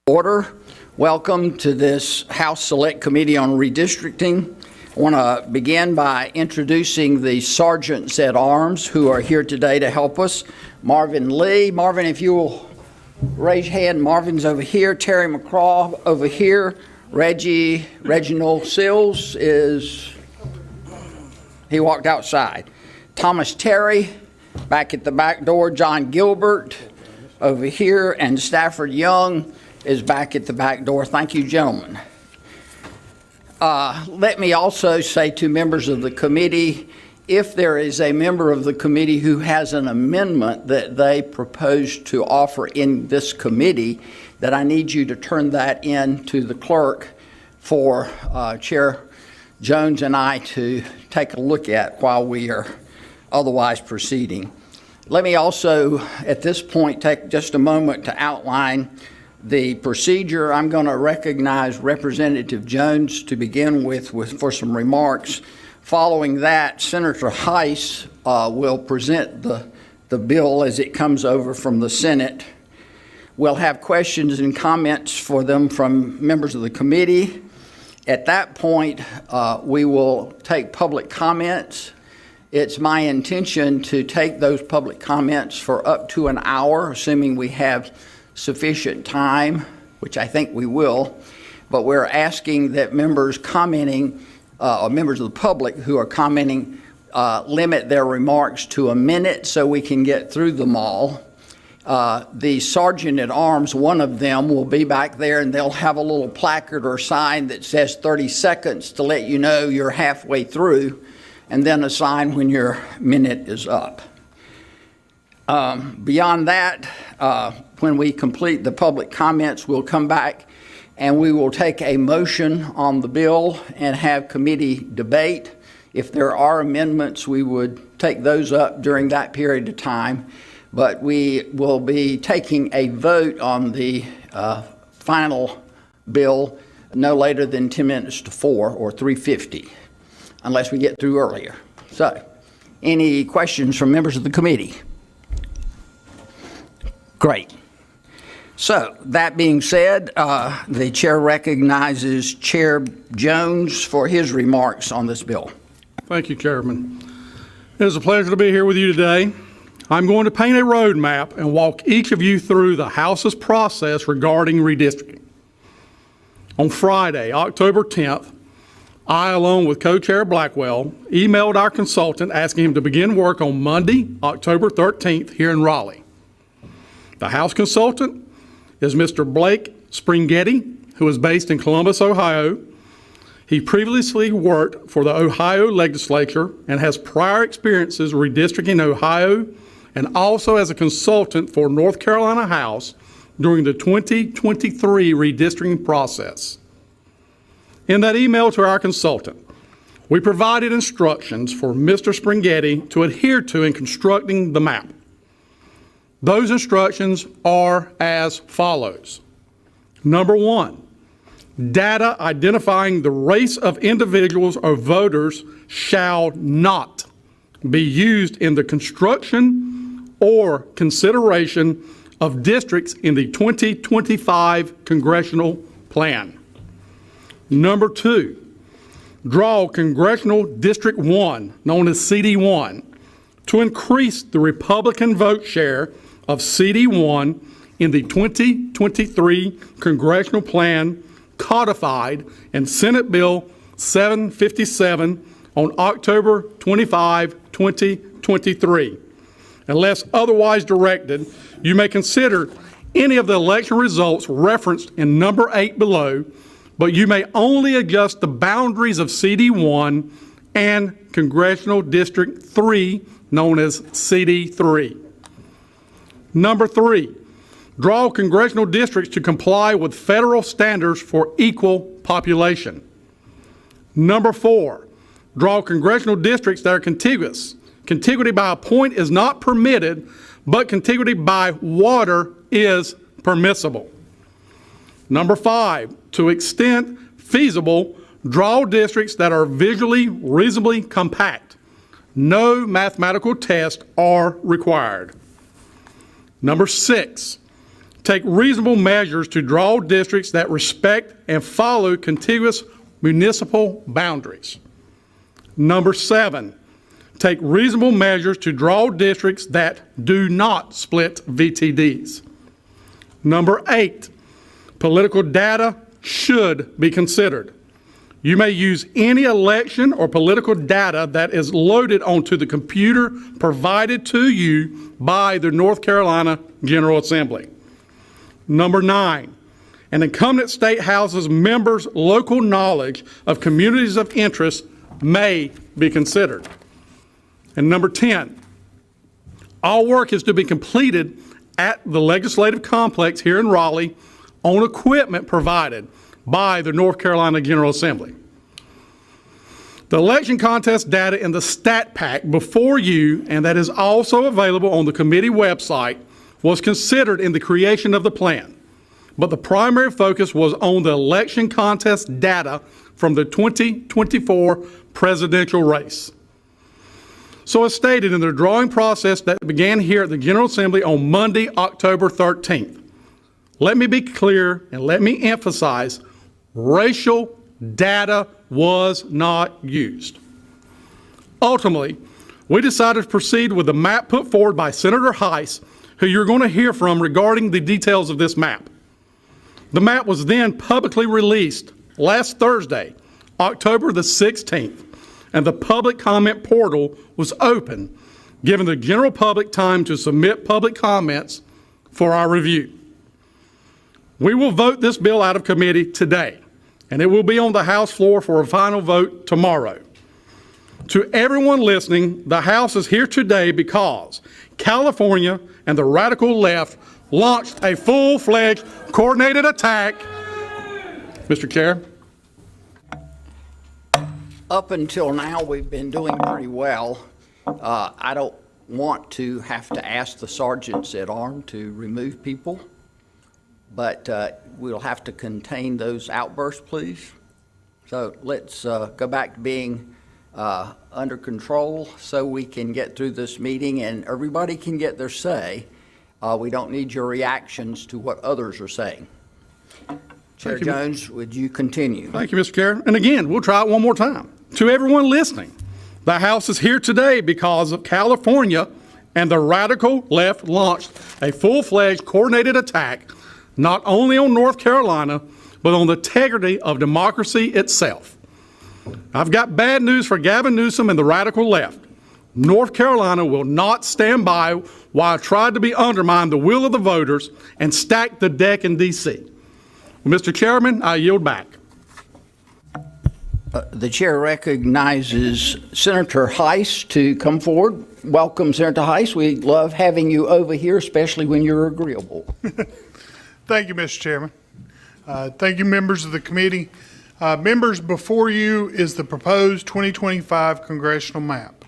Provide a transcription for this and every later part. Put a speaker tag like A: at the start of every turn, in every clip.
A: Order. Welcome to this House Select Committee on Redistricting. I want to begin by introducing the Sergeants at Arms who are here today to help us. Marvin Lee. Marvin, if you will raise your hand. Marvin's over here. Terry McCraw over here. Reginald Sills he walked outside. Thomas Terry back at the back door. John Gilbert over here, and Stafford Young is back at the back door. Thank you, gentlemen. Let me also say to members of the committee, if there is a member of the committee who has an amendment that they propose to offer in this committee, that I need you to turn that in to the clerk for Chair Jones and I to take a look at while we are otherwise proceeding. Let me also, at this point, take just a moment to outline the procedure. I'm going to recognize Representative Jones to begin with for some remarks. Following that, Senator Heis will present the bill as it comes over from the Senate. We'll have questions and comments for them from members of the committee. At that point, we will take public comments. It's my intention to take those public comments for up to an hour, assuming we have sufficient time, which I think we will, but we're asking that members commenting, or members of the public who are commenting, limit their remarks to a minute so we can get through them all. The Sergeant at Arms, one of them, will be back there, and they'll have a little placard or sign that says 30 seconds to let you know you're halfway through, and then a sign when your minute is up. Beyond that, when we complete the public comments, we'll come back and we will take a motion on the bill and have committee debate. If there are amendments, we would take those up during that period of time. But we will be taking a vote on the final bill no later than 10 minutes to 4 or 3:50, unless we get through earlier. So, any questions from members of the committee? Great. So, that being said, the chair recognizes Chair Jones for his remarks on this bill.
B: Thank you, Chairman. It is a pleasure to be here with you today. I'm going to paint a roadmap and walk each of you through the House's process regarding redistricting. On Friday, October 10th, I, along with Co-Chair Blackwell, emailed our consultant asking him to begin work on Monday, October 13th, here in Raleigh. The House consultant is Mr. Blake Springhetti, who is based in Columbus, Ohio. He previously worked for the Ohio legislature and has prior experiences redistricting Ohio, and also as a consultant for North Carolina House during the 2023 redistricting process. In that email to our consultant, we provided instructions for Mr. Springhetti to adhere to in constructing the map. Those instructions are as follows. Number 1, data identifying the race of individuals or voters shall not be used in the construction or consideration of districts in the 2025 congressional plan. Number 2, draw Congressional District 1, known as CD1, to increase the Republican vote share of CD1 in the 2023 congressional plan codified in Senate Bill 757 on October 25, 2023. Unless otherwise directed, you may consider any of the election results referenced in number 8 below, but you may only adjust the boundaries of CD1 and Congressional District 3, known as CD3. Number 3, draw congressional districts to comply with federal standards for equal population. Number 4, draw congressional districts that are contiguous. Contiguity by a point is not permitted, but contiguity by water is permissible. Number 5, to extent feasible, draw districts that are visually reasonably compact. No mathematical tests are required. Number 6, Take reasonable measures to draw districts that respect and follow contiguous municipal boundaries. Number 7, take reasonable measures to draw districts that do not split VTDs. Number 8, political data should be considered. You may use any election or political data that is loaded onto the computer provided to you by the North Carolina General Assembly. Number 9, an incumbent state house's members' local knowledge of communities of interest may be considered. And number 10, all work is to be completed at the legislative complex here in Raleigh on equipment provided by the North Carolina General Assembly. The election contest data in the stat pack before you, and that is also available on the committee website, was considered in the creation of the plan, but the primary focus was on the election contest data from the 2024 presidential race. So as stated in the drawing process that began here at the General Assembly on Monday, October 13th, let me be clear and let me emphasize, racial data was not used. Ultimately, we decided to proceed with the map put forward by Senator Heis, who you're going to hear from regarding the details of this map. The map was then publicly released last Thursday, October the 16th, and the public comment portal was open, giving the general public time to submit public comments for our review. We will vote this bill out of committee today, and it will be on the House floor for a final vote tomorrow. To everyone listening, the House is here today because California and the radical left launched a full-fledged coordinated attack. Mr. Chair.
A: Up until now, we've been doing pretty well. I don't want to have to ask the sergeants at arms to remove people, but we'll have to contain those outbursts, please. So let's go back to being under control so we can get through this meeting and everybody can get their say. We don't need your reactions to what others are saying. Chair Jones, would you continue?
B: Thank you, Mr. Chair. And again, we'll try it one more time. To everyone listening, the House is here today because of California and the radical left launched a full-fledged coordinated attack not only on North Carolina, but on the integrity of democracy itself. I've got bad news for Gavin Newsom and the radical left. North Carolina will not stand by while it tried to be undermined the will of the voters and stack the deck in D.C. Well, Mr. Chairman, I yield back.
A: The chair recognizes Senator Heis to come forward. Welcome, Senator Heis. We love having you over here, especially when you're agreeable.
C: Thank you, Mr. Chairman. Thank you, members of the committee. Members, before you is the proposed 2025 congressional map.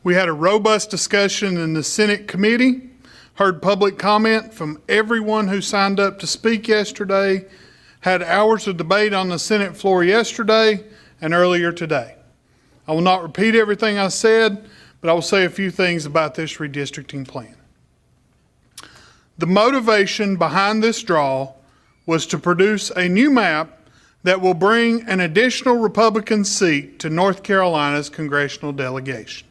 C: We had a robust discussion in the Senate committee, heard public comment from everyone who signed up to speak yesterday, had hours of debate on the Senate floor yesterday and earlier today. I will not repeat everything I said, but I will say a few things about this redistricting plan. The motivation behind this draw was to produce a new map that will bring an additional Republican seat to North Carolina's congressional delegation.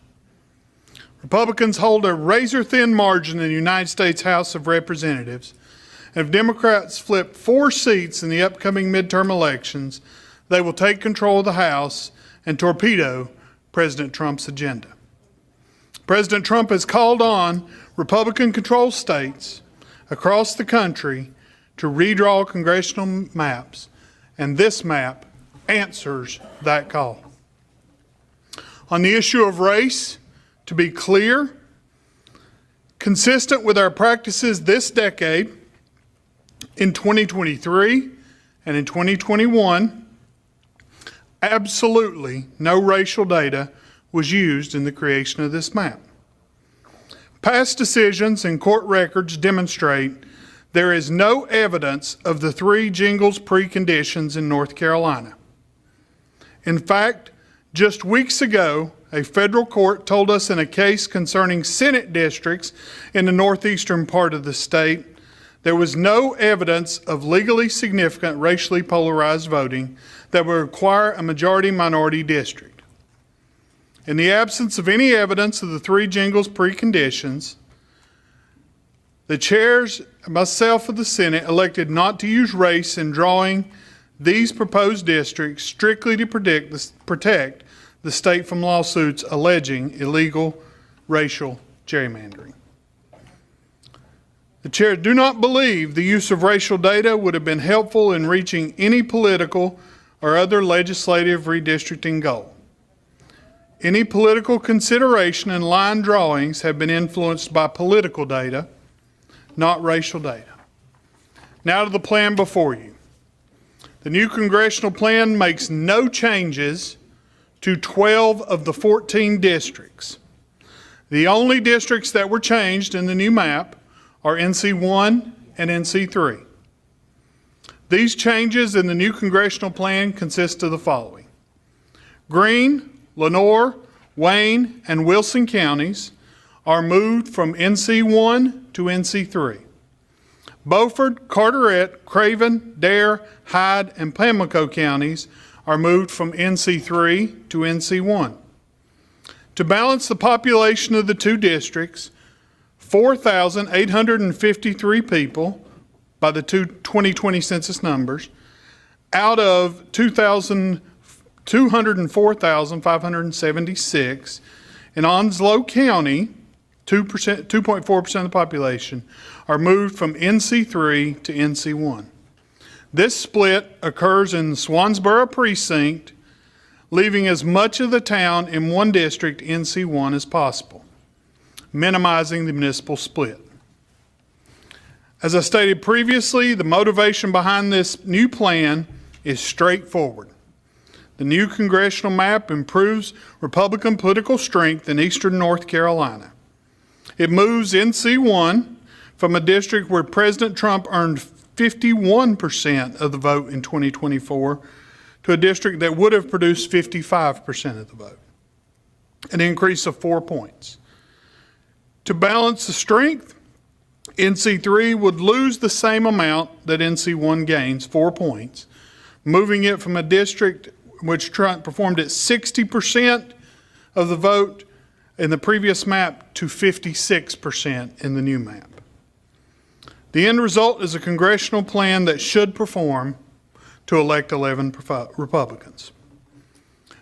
C: Republicans hold a razor-thin margin in the United States House of Representatives, and if Democrats flip 4 seats in the upcoming midterm elections, they will take control of the House and torpedo President Trump's agenda. President Trump has called on Republican-controlled states across the country to redraw congressional maps, and this map answers that call. On the issue of race, to be clear, consistent with our practices this decade, in 2023 and in 2021, absolutely no racial data was used in the creation of this map. Past decisions and court records demonstrate there is no evidence of the 3 Jingles preconditions in North Carolina. In fact, just weeks ago, a federal court told us in a case concerning Senate districts in the northeastern part of the state There was no evidence of legally significant racially polarized voting that would require a majority-minority district. In the absence of any evidence of the three jingles preconditions, the chairs, myself of the Senate, elected not to use race in drawing these proposed districts strictly to protect the state from lawsuits alleging illegal racial gerrymandering. The chair do not believe the use of racial data would have been helpful in reaching any political or other legislative redistricting goal. Any political consideration and line drawings have been influenced by political data, not racial data. Now to the plan before you. The new congressional plan makes no changes to 12 of the 14 districts. The only districts that were changed in the new map are NC1 and NC3. These changes in the new congressional plan consist of the following. Greene, Lenoir, Wayne, and Wilson counties are moved from NC1 to NC3. Beaufort, Carteret, Craven, Dare, Hyde, and Pamlico counties are moved from NC3 to NC1. To balance the population of the two districts, 4,853 people by the 2020 census numbers out of 204,576 in Onslow County, 2.4% of the population, are moved from NC3 to NC1. This split occurs in the Swansboro precinct, leaving as much of the town in one district, NC1, as possible, minimizing the municipal split. As I stated previously, the motivation behind this new plan is straightforward. The new congressional map improves Republican political strength in eastern North Carolina. It moves NC1 from a district where President Trump earned 51% of the vote in 2024 to a district that would have produced 55% of the vote, an increase of 4 points. To balance the strength, NC3 would lose the same amount that NC1 gains, 4 points, moving it from a district which Trump performed at 60% of the vote in the previous map to 56% in the new map. The end result is a congressional plan that should perform to elect 11 Republicans.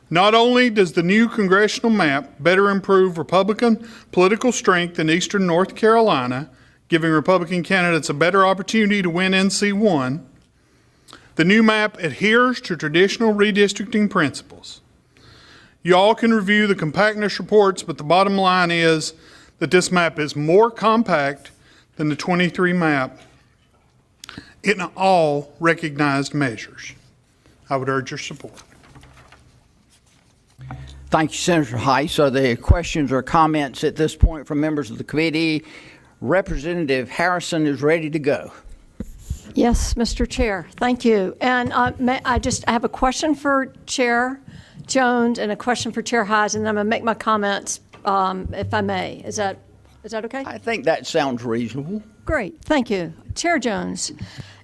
C: Not only does the new congressional map better improve Republican political strength in eastern North Carolina, giving Republican candidates a better opportunity to win NC1, the new map adheres to traditional redistricting principles. You all can review the compactness reports, but the bottom line is that this map is more compact than the 23 map in all recognized measures. I would urge your support.
A: Thank you, Senator Heis. Are there questions or comments at this point from members of the committee? Representative Harrison is ready to go.
D: Yes, Mr. Chair, thank you. And I have a question for Chair Jones and a question for Chair Heis, and then I'm going to make my comments if I may. Is that okay?
A: I think that sounds reasonable.
D: Great, thank you. Chair Jones,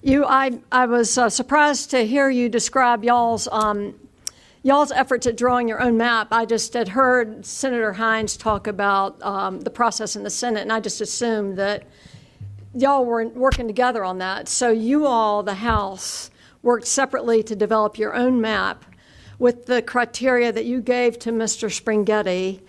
D: I was surprised to hear you describe y'all's efforts at drawing your own map. I just had heard Senator Heis talk about the process in the Senate, and I just assumed that y'all were working together on that. So you all, the House, worked separately to develop your own map with the criteria that you gave to Mr. Springhetti,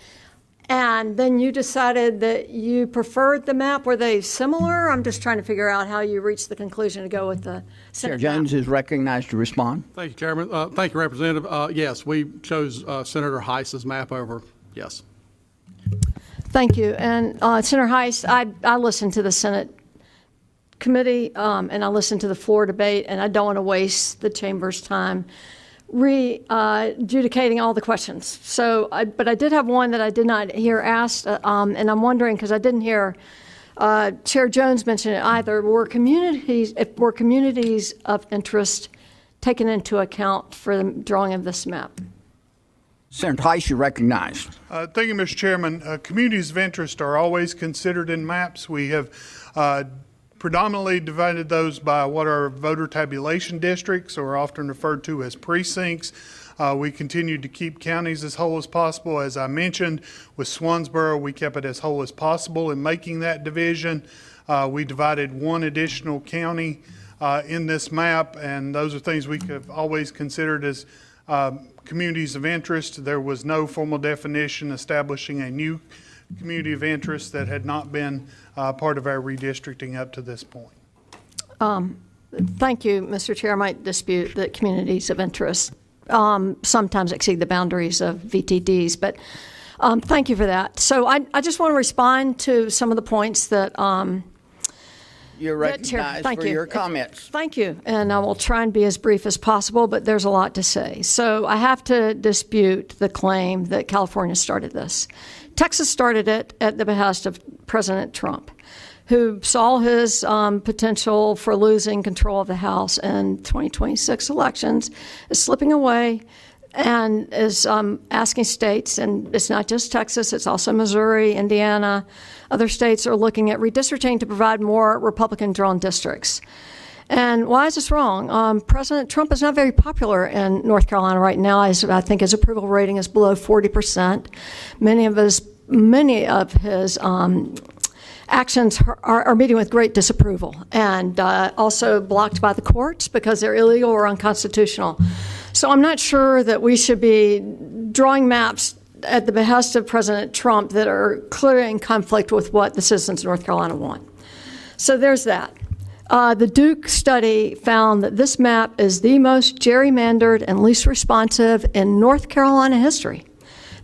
D: and then you decided that you preferred the map. Were they similar? I'm just trying to figure out how you reached the conclusion to go with the Senate
A: Chair Jones
D: map.
A: is recognized to respond.
B: Thank you, Chairman. Thank you, Representative. Yes, we chose Senator Heis's map over, yes.
D: Thank you. And Senator Heis, I listened to the Senate committee and I listened to the floor debate, and I don't want to waste the chamber's time adjudicating all the questions. So, but I did have one that I did not hear asked, and I'm wondering, because I didn't hear Chair Jones mention it either, were communities of interest taken into account for the drawing of this map?
A: Senator Heis, you're recognized.
C: Thank you, Mr. Chairman. Communities of interest are always considered in maps. We have predominantly divided those by what are voter tabulation districts, or often referred to as precincts. We continued to keep counties as whole as possible. As I mentioned, with Swansboro, we kept it as whole as possible in making that division. We divided one additional county in this map, and those are things we have always considered as communities of interest. There was no formal definition establishing a new community of interest that had not been part of our redistricting up to this point.
D: Thank you, Mr. Chair. I might dispute that communities of interest sometimes exceed the boundaries of VTDs, but thank you for that. So I just want to respond to some of the points that
A: You're recognized
D: Thank
A: for
D: you.
A: your comments.
D: Thank you, and I will try and be as brief as possible, but there's a lot to say. So I have to dispute the claim that California started this. Texas started it at the behest of President Trump, who saw his potential for losing control of the House in 2026 elections is slipping away, and is asking states, and it's not just Texas, it's also Missouri, Indiana, other states are looking at redistricting to provide more Republican-drawn districts. And why is this wrong? President Trump is not very popular in North Carolina right now. I think his approval rating is below 40%. Many of his actions are meeting with great disapproval, and also blocked by the courts because they're illegal or unconstitutional. So I'm not sure that we should be drawing maps at the behest of President Trump that are clearly in conflict with what the citizens of North Carolina want. So there's that. The Duke study found that this map is the most gerrymandered and least responsive in North Carolina history.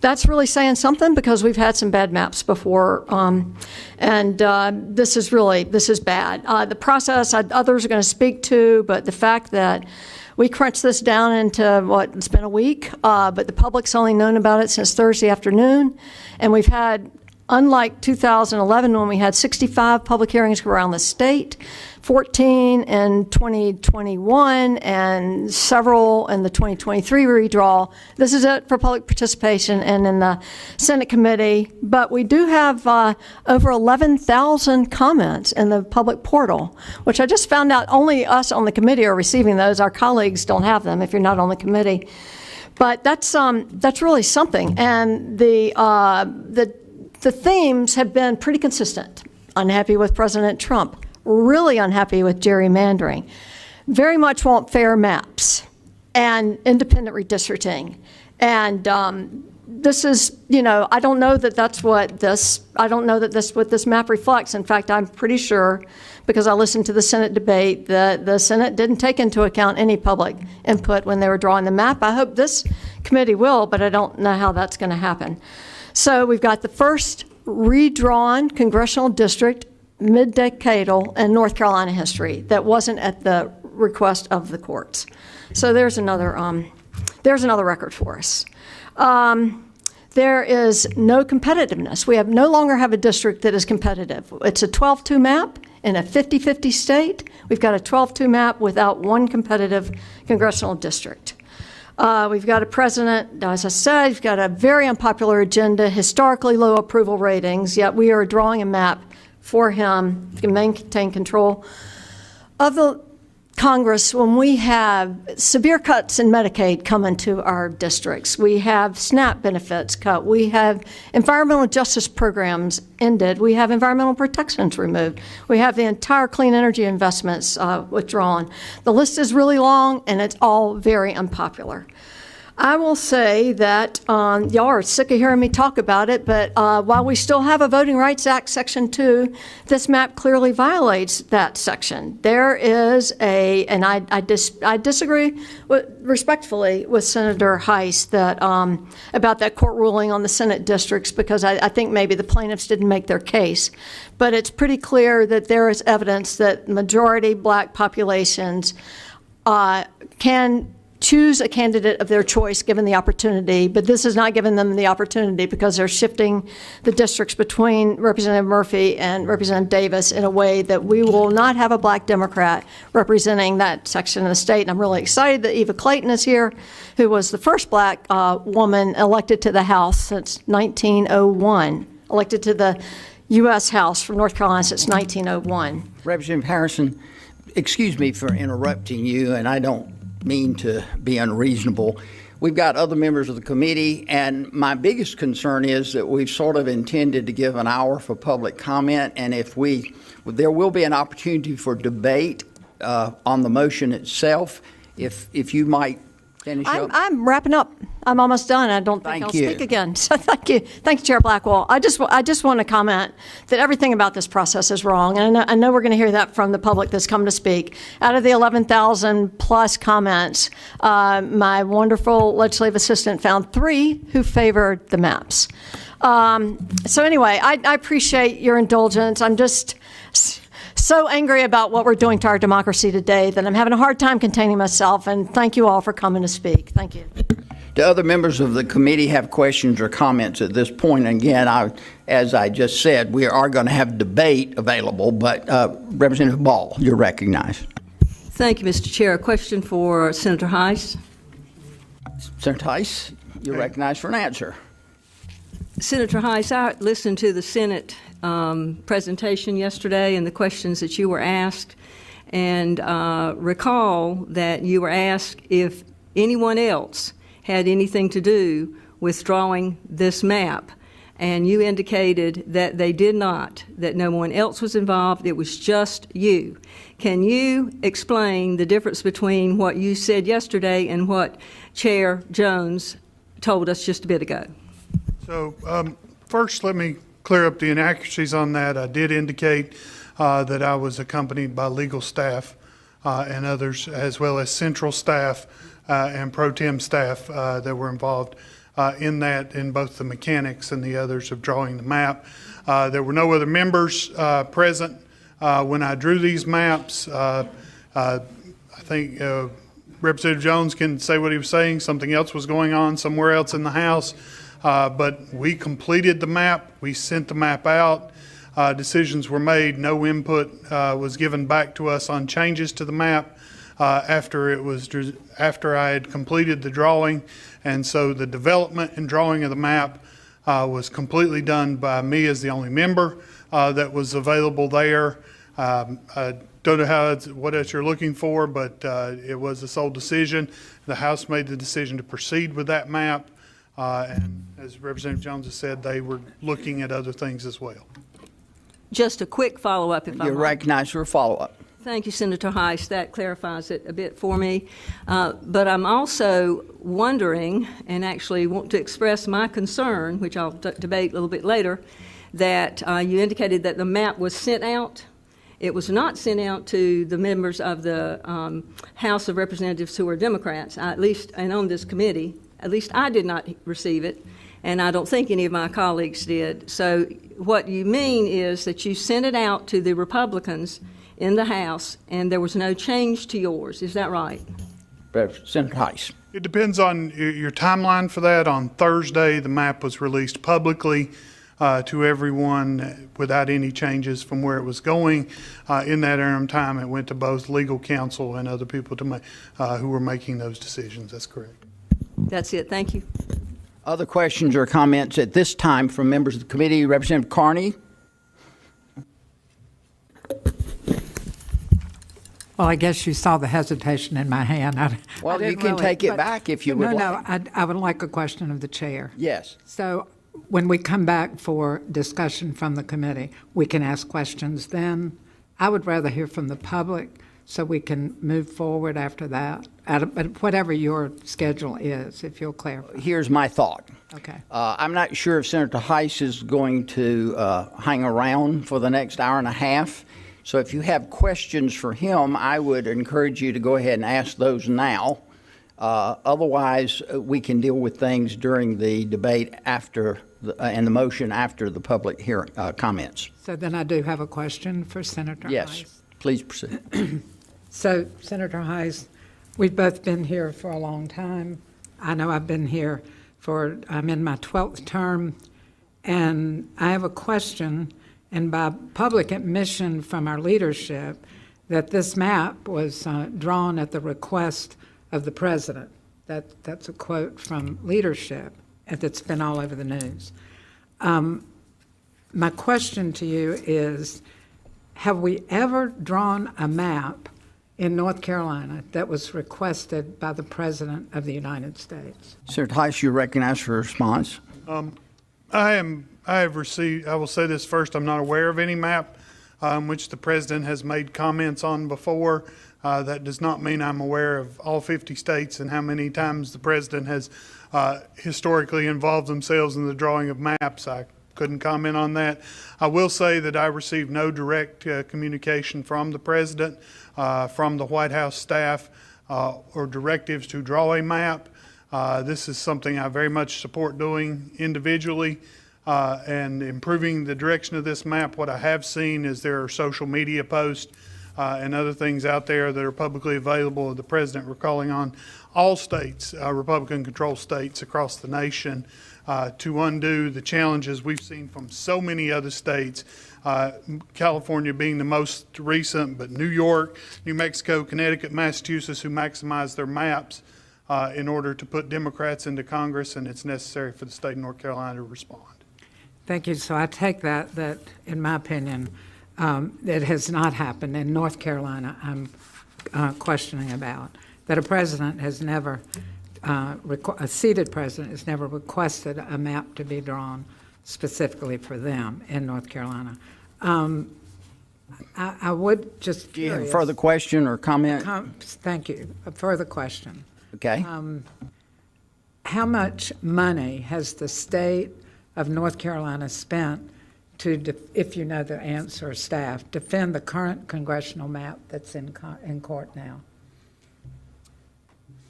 D: That's really saying something, because we've had some bad maps before, and this is bad. The process others are going to speak to, but the fact that we crunched this down into it's been a week, but the public's only known about it since Thursday afternoon, and we've had, unlike 2011 when we had 65 public hearings around the state, 14 in 2021, and several in the 2023 redraw. This is it for public participation and in the Senate committee, but we do have over 11,000 comments in the public portal, which I just found out only us on the committee are receiving those. Our colleagues don't have them if you're not on the committee. But that's really something, and the themes have been pretty consistent. Unhappy with President Trump, really unhappy with gerrymandering, very much want fair maps and independent redistricting. And this is, I don't know that that's what this map reflects. In fact, I'm pretty sure, because I listened to the Senate debate, that the Senate didn't take into account any public input when they were drawing the map. I hope this committee will, but I don't know how that's going to happen. So we've got the first redrawn congressional district mid-decadal in North Carolina history that wasn't at the request of the courts. So there's another record for us. There is no competitiveness. We no longer have a district that is competitive. It's a 12-2 map in a 50-50 state. We've got a 12-2 map without one competitive congressional district. We've got a president, as I said, we've got a very unpopular agenda, historically low approval ratings, yet we are drawing a map for him to maintain control of the Congress when we have severe cuts in Medicaid coming to our districts. We have SNAP benefits cut. We have environmental justice programs ended. We have environmental protections removed. We have the entire clean energy investments withdrawn. The list is really long, and it's all very unpopular. I will say that y'all are sick of hearing me talk about it, but while we still have a Voting Rights Act Section 2, this map clearly violates that section. There is and I disagree respectfully with Senator Heis that about that court ruling on the Senate districts, because I think maybe the plaintiffs didn't make their case. But it's pretty clear that there is evidence that majority black populations can choose a candidate of their choice given the opportunity, but this has not given them the opportunity because they're shifting the districts between Representative Murphy and Representative Davis in a way that we will not have a black Democrat representing that section of the state. And I'm really excited that Eva Clayton is here, who was the first black woman elected to the House since 1901, elected to the U.S. House from North Carolina since 1901.
A: Representative Harrison, excuse me for interrupting you, and I don't mean to be unreasonable. We've got other members of the committee, and my biggest concern is that we've sort of intended to give an hour for public comment, and there will be an opportunity for debate on the motion itself. If you might finish up.
D: I'm wrapping up. I'm almost done. I don't think
A: Thank
D: I'll
A: you.
D: speak again. So thank you. Thank you, Chair Blackwell. I just want to comment that everything about this process is wrong. And I know we're going to hear that from the public that's come to speak. Out of the 11,000 plus comments, my wonderful legislative assistant found 3 who favored the maps. So anyway, I appreciate your indulgence. I'm just so angry about what we're doing to our democracy today that I'm having a hard time containing myself, and thank you all for coming to speak. Thank you.
A: Do other members of the committee have questions or comments at this point? And again, as I just said, we are going to have debate available, but Representative Ball, you're recognized.
E: Thank you, Mr. Chair. A question for Senator Heis.
A: Senator Heis, you're recognized for an answer.
E: Senator Heis, I listened to the Senate presentation yesterday and the questions that you were asked, and recall that you were asked if anyone else had anything to do with drawing this map, and you indicated that they did not, that no one else was involved, it was just you. Can you explain the difference between what you said yesterday and what Chair Jones told us just a bit ago?
C: So first, let me clear up the inaccuracies on that. I did indicate that I was accompanied by legal staff and others, as well as central staff and pro tem staff that were involved in that, in both the mechanics and the others of drawing the map. There were no other members present when I drew these maps. I think Representative Jones can say what he was saying. Something else was going on somewhere else in the House. But we completed the map. We sent the map out. Decisions were made. No input was given back to us on changes to the map after I had completed the drawing. And so the development and drawing of the map was completely done by me as the only member that was available there. I don't know what else you're looking for, but it was a sole decision. The House made the decision to proceed with that map. And as Representative Jones has said, they were looking at other things as well.
E: Just a quick follow-up, if I
A: You're
E: might.
A: recognized for a follow-up.
E: Thank you, Senator Heis. That clarifies it a bit for me. But I'm also wondering, and actually want to express my concern, which I'll debate a little bit later, that you indicated that the map was sent out. It was not sent out to the members of the House of Representatives who are Democrats, at least, and on this committee. At least I did not receive it, and I don't think any of my colleagues did. So what you mean is that you sent it out to the Republicans in the House, and there was no change to yours. Is that right?
A: Senator Heis.
C: It depends on your timeline for that. On Thursday, the map was released publicly to everyone without any changes from where it was going. In that interim time, it went to both legal counsel and other people who were making those decisions. That's correct.
E: That's it. Thank you.
A: Other questions or comments at this time from members of the committee? Representative Carney?
F: Well, I guess you saw the hesitation in my hand.
A: Well,
F: I
A: you
F: didn't
A: can
F: really,
A: take it
F: but-
A: back if you would like.
F: No, I would like a question of the chair.
A: Yes.
F: So when we come back for discussion from the committee, we can ask questions then. I would rather hear from the public so we can move forward after that, whatever your schedule is, if you'll clarify.
A: Here's my thought.
F: Okay.
A: I'm not sure if Senator Heis is going to hang around for the next hour and a half. So if you have questions for him, I would encourage you to go ahead and ask those now. Otherwise, we can deal with things during the debate and the motion after the public hearing comments.
F: So then I do have a question for Senator
A: Yes,
F: Heis.
A: please proceed.
F: So, Senator Heis, we've both been here for a long time. I know I've been here I'm in my 12th term, and I have a question, and by public admission from our leadership, that this map was drawn at the request of the president. That's a quote from leadership that's been all over the news. My question to you is, have we ever drawn a map in North Carolina that was requested by the President of the United States?
A: Senator Heis, you're recognized for a response.
C: I have received, I will say this first, I'm not aware of any map which the president has made comments on before. That does not mean I'm aware of all 50 states and how many times the president has historically involved themselves in the drawing of maps. I couldn't comment on that. I will say that I received no direct communication from the president, from the White House staff, or directives to draw a map. This is something I very much support doing individually and improving the direction of this map. What I have seen is there are social media posts and other things out there that are publicly available of the president recalling on all states, Republican-controlled states across the nation, to undo the challenges we've seen from so many other states, California being the most recent, but New York, New Mexico, Connecticut, Massachusetts, who maximize their maps in order to put Democrats into Congress, and it's necessary for the state of North Carolina to respond.
F: Thank you. So I take that in my opinion, it has not happened in North Carolina. I'm questioning about that a president has never, a seated president has never requested a map to be drawn specifically for them in North Carolina. I would just.
A: Do you have a further question or comment?
F: Thank you. A further question.
A: Okay.
F: How much money has the state of North Carolina spent to, if you know the answer, staff, defend the current congressional map that's in court now?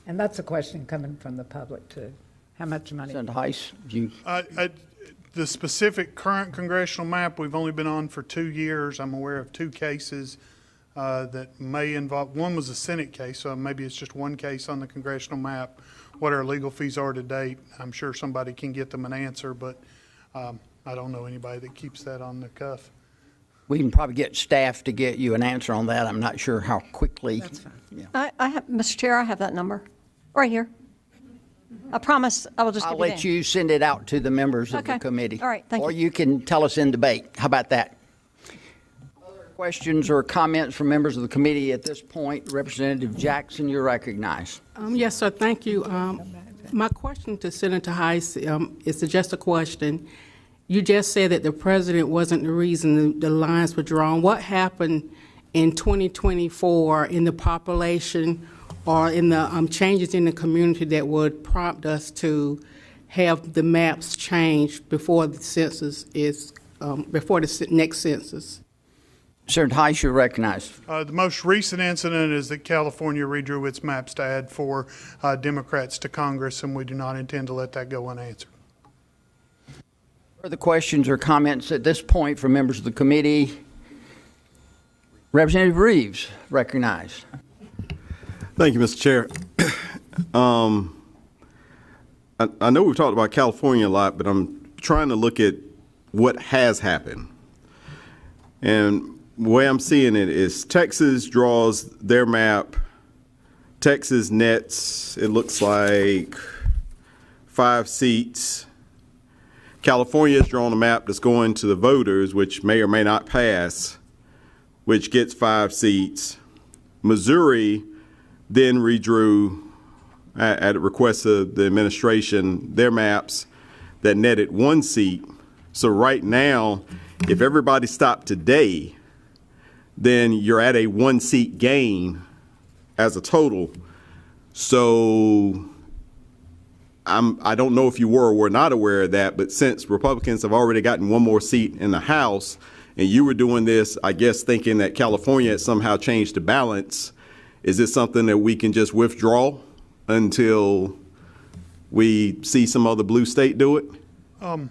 F: And that's a question coming from the public too. How much money?
A: Senator Heis, you.
C: The specific current congressional map, we've only been on for 2 years. I'm aware of 2 cases that may involve, one was a Senate case, so maybe it's just one case on the congressional map. What our legal fees are to date, I'm sure somebody can get them an answer, but I don't know anybody that keeps that on the cuff.
A: We can probably get staff to get you an answer on that. I'm not sure how quickly.
F: That's fine.
A: Yeah.
D: I have, Mr. Chair, I have that number right here. I promise I will just
A: I'll
D: give it
A: let
D: in.
A: you send it out to the members of the
D: Okay.
A: committee.
D: All right, thank
A: Or
D: you.
A: you can tell us in debate. How about that? Other questions or comments from members of the committee at this point? Representative Jackson, you're recognized.
G: Yes, sir, thank you. My question to Senator Heis is just a question. You just said that the president wasn't the reason the lines were drawn. What happened in 2024 in the population or in the changes in the community that would prompt us to have the maps changed before the census is, before the next census?
A: Senator Heis, you're recognized.
C: The most recent incident is that California redrew its maps to add 4 Democrats to Congress, and we do not intend to let that go unanswered.
A: Further questions or comments at this point from members of the committee? Representative Reeves, recognized.
H: Thank you, Mr. Chair. I know we've talked about California a lot, but I'm trying to look at what has happened. And the way I'm seeing it is Texas draws their map. Texas nets, it looks like 5 seats. California has drawn a map that's going to the voters, which may or may not pass, which gets 5 seats. Missouri then redrew, at the request of the administration, their maps that netted 1 seat. So right now, if everybody stopped today, then you're at a 1 seat gain as a total. So I don't know if you were or were not aware of that, but since Republicans have already gotten 1 more seat in the House, and you were doing this, I guess, thinking that California had somehow changed the balance, is this something that we can just withdraw until we see some other blue state do it?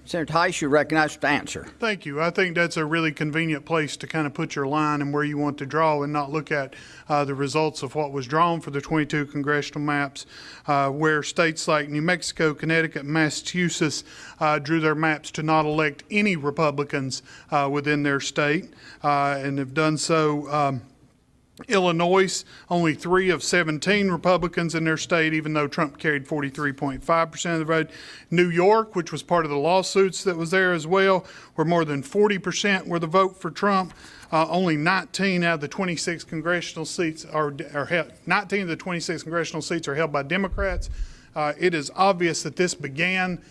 A: Senator Heis, you're recognized to answer.
C: Thank you. I think that's a really convenient place to kind of put your line and where you want to draw and not look at the results of what was drawn for the 22 congressional maps, where states like New Mexico, Connecticut, and Massachusetts drew their maps to not elect any Republicans within their state and have done so. Illinois, only 3 of 17 Republicans in their state, even though Trump carried 43.5% of the vote. New York, which was part of the lawsuits that was there as well, where more than 40% were the vote for Trump. only 19 out of the 26 congressional seats are held, 19 of the 26 congressional seats are held by Democrats. It is obvious that this began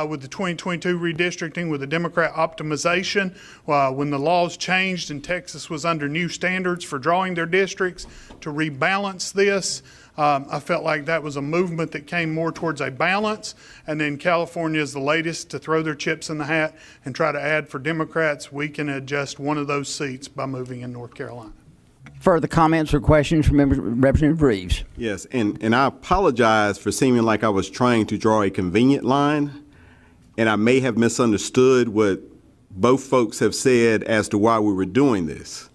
C: with the 2022 redistricting with the Democrat optimization. When the laws changed and Texas was under new standards for drawing their districts to rebalance this, I felt like that was a movement that came more towards a balance. And then California is the latest to throw their chips in the hat and try to add for Democrats. We can adjust one of those seats by moving in North Carolina.
A: Further comments or questions from Representative Reeves?
H: Yes, and I apologize for seeming like I was trying to draw a convenient line, and I may have misunderstood what both folks have said as to why we were doing this.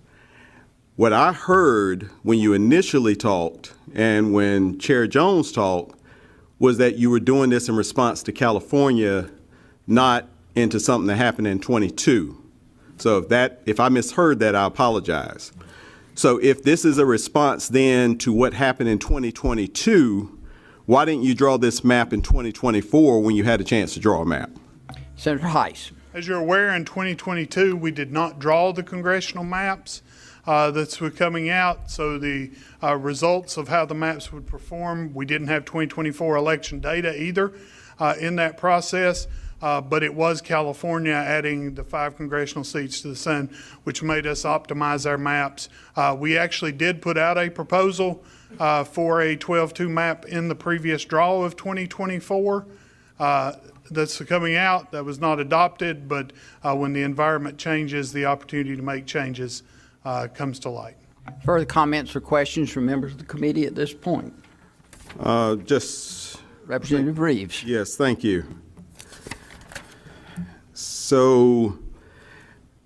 H: What I heard when you initially talked and when Chair Jones talked was that you were doing this in response to California, not into something that happened in 22. So if I misheard that, I apologize. So if this is a response then to what happened in 2022, why didn't you draw this map in 2024 when you had a chance to draw a map?
A: Senator Heis.
C: As you're aware, in 2022, we did not draw the congressional maps that's coming out. So the results of how the maps would perform, we didn't have 2024 election data either in that process. But it was California adding the 5 congressional seats to the Sun, which made us optimize our maps. We actually did put out a proposal for a 12-2 map in the previous draw of 2024. That's coming out. That was not adopted, but when the environment changes, the opportunity to make changes comes to light.
A: Further comments or questions from members of the committee at this point? Representative Reeves.
H: Yes, thank you. So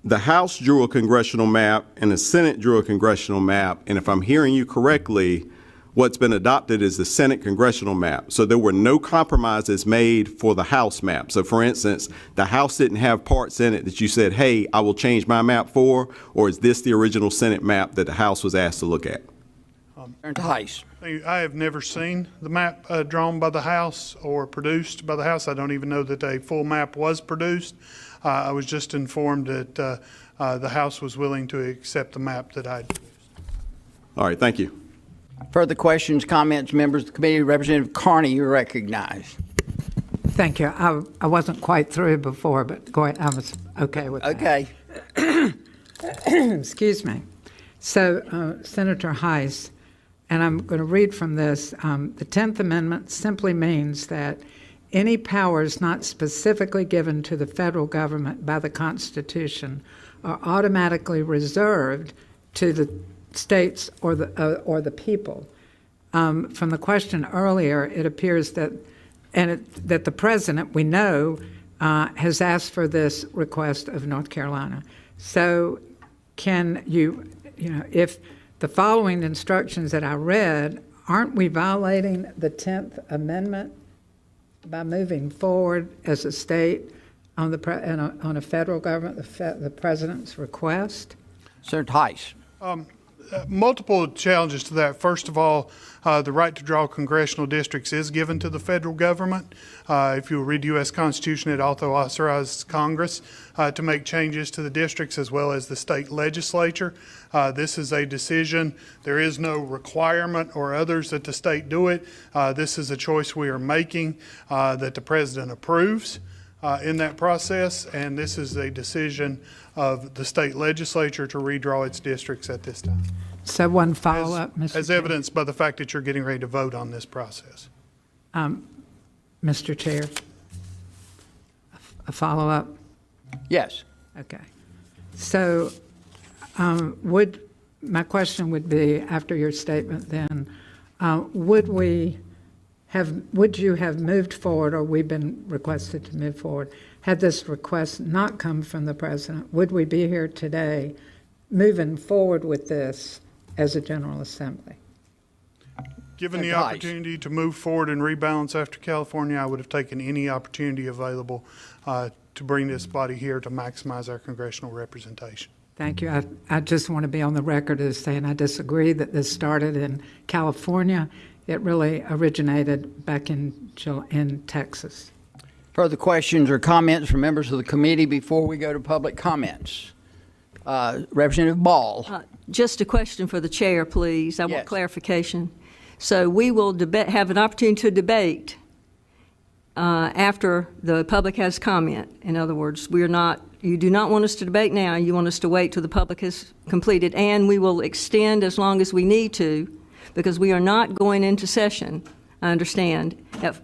H: the House drew a congressional map and the Senate drew a congressional map. And if I'm hearing you correctly, what's been adopted is the Senate congressional map. So there were no compromises made for the House map. So for instance, the House didn't have parts in it that you said, hey, I will change my map for, or is this the original Senate map that the House was asked to look at?
A: Senator Heis.
C: I have never seen the map drawn by the House or produced by the House. I don't even know that a full map was produced. I was just informed that the House was willing to accept the map that I produced.
H: All right, thank you.
A: Further questions, comments, members of the committee? Representative Carney, you're recognized.
F: Thank you. I wasn't quite through before, but go ahead. I was okay with that.
A: Okay.
F: Excuse me. So, Senator Heis, and I'm going to read from this, the 10th Amendment simply means that any powers not specifically given to the federal government by the Constitution are automatically reserved to the states or the people. From the question earlier, it appears that that the president, we know, has asked for this request of North Carolina. So can you know, if the following instructions that I read, aren't we violating the 10th Amendment by moving forward as a state on on a federal government, the president's request?
A: Senator Heis.
C: Multiple challenges to that. First of all, the right to draw congressional districts is given to the federal government. If you read the U.S. Constitution, it also authorizes Congress to make changes to the districts as well as the state legislature. This is a decision. There is no requirement or others that the state do it. This is a choice we are making that the president approves in that process, and this is a decision of the state legislature to redraw its districts at this time.
F: So one follow-up, Mr.
C: As
F: Chair.
C: evidenced by the fact that you're getting ready to vote on this process.
F: Mr. Chair, a follow-up?
A: Yes.
F: Okay. So my question would be, after your statement then, would you have moved forward, or we've been requested to move forward, had this request not come from the president, would we be here today moving forward with this as a General Assembly?
C: Given the opportunity to move forward and rebalance after California, I would have taken any opportunity available to bring this body here to maximize our congressional representation.
F: Thank you. I just want to be on the record as saying I disagree that this started in California. It really originated back in Texas.
A: Further questions or comments from members of the committee before we go to public comments? Representative Ball.
E: Just a question for the chair, please. I
A: Yes.
E: want clarification. So we will have an opportunity to debate after the public has comment. In other words, you do not want us to debate now. You want us to wait till the public has completed, and we will extend as long as we need to, because we are not going into session, I understand,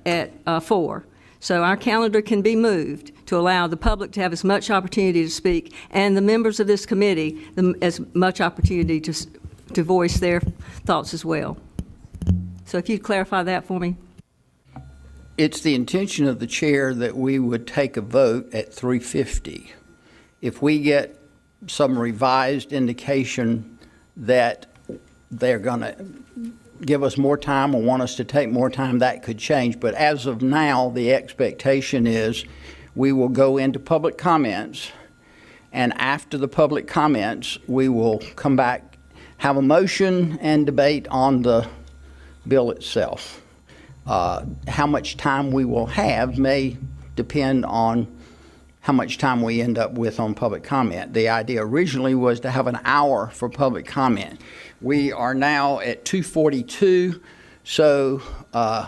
E: at 4. So our calendar can be moved to allow the public to have as much opportunity to speak, and the members of this committee as much opportunity to voice their thoughts as well. So if you'd clarify that for me.
A: It's the intention of the chair that we would take a vote at 3:50. If we get some revised indication that they're going to give us more time or want us to take more time, that could change. But as of now, the expectation is we will go into public comments, and after the public comments, we will come back, have a motion and debate on the bill itself. How much time we will have may depend on how much time we end up with on public comment. The idea originally was to have an hour for public comment. We are now at 2:42, so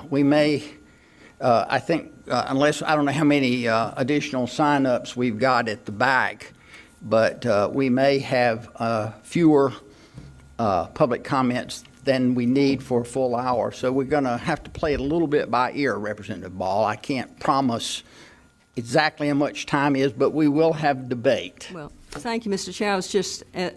A: we may, I think, unless, I don't know how many additional sign-ups we've got at the back, but we may have fewer public comments than we need for a full hour. So we're going to have to play it a little bit by ear, Representative Ball. I can't promise exactly how much time is, but we will have debate.
E: Well, thank you, Mr. Chair.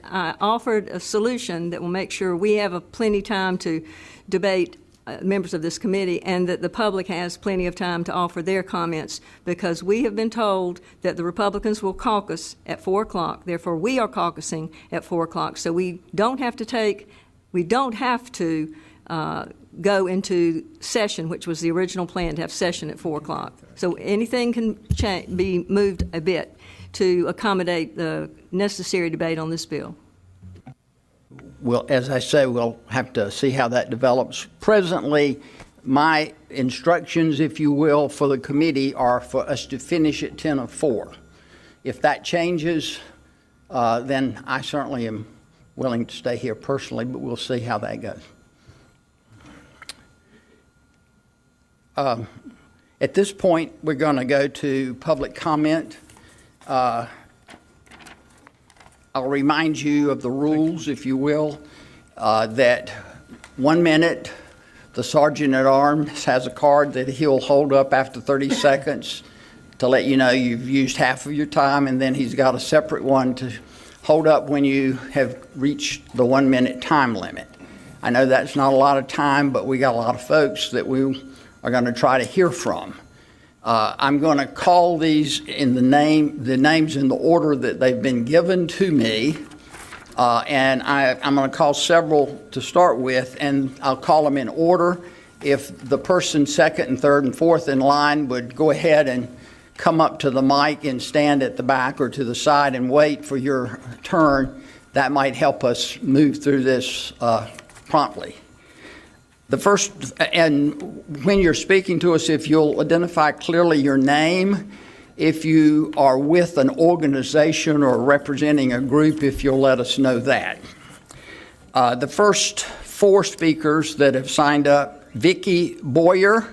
E: I offered a solution that will make sure we have plenty time to debate members of this committee, and that the public has plenty of time to offer their comments, because we have been told that the Republicans will caucus at 4 o'clock. Therefore, we are caucusing at 4 o'clock. So we don't have to go into session, which was the original plan, to have session at 4 o'clock. So anything can be moved a bit to accommodate the necessary debate on this bill.
A: Well, as I say, we'll have to see how that develops. Presently, my instructions, if you will, for the committee are for us to finish at 10:04. If that changes, then I certainly am willing to stay here personally, but we'll see how that goes. At this point, we're going to go to public comment. I'll remind you of the rules, if you will, that 1 minute, the sergeant at arms has a card that he'll hold up after 30 seconds to let you know you've used half of your time, and then he's got a separate one to hold up when you have reached the 1 minute time limit. I know that's not a lot of time, but we got a lot of folks that we are going to try to hear from. I'm going to call these in the names in the order that they've been given to me, and I'm going to call several to start with, and I'll call them in order. If the person second and third and fourth in line would go ahead and come up to the mic and stand at the back or to the side and wait for your turn, that might help us move through this promptly. The first, and when you're speaking to us, if you'll identify clearly your name, if you are with an organization or representing a group, if you'll let us know that. The first 4 speakers that have signed up, Vicki Boyer,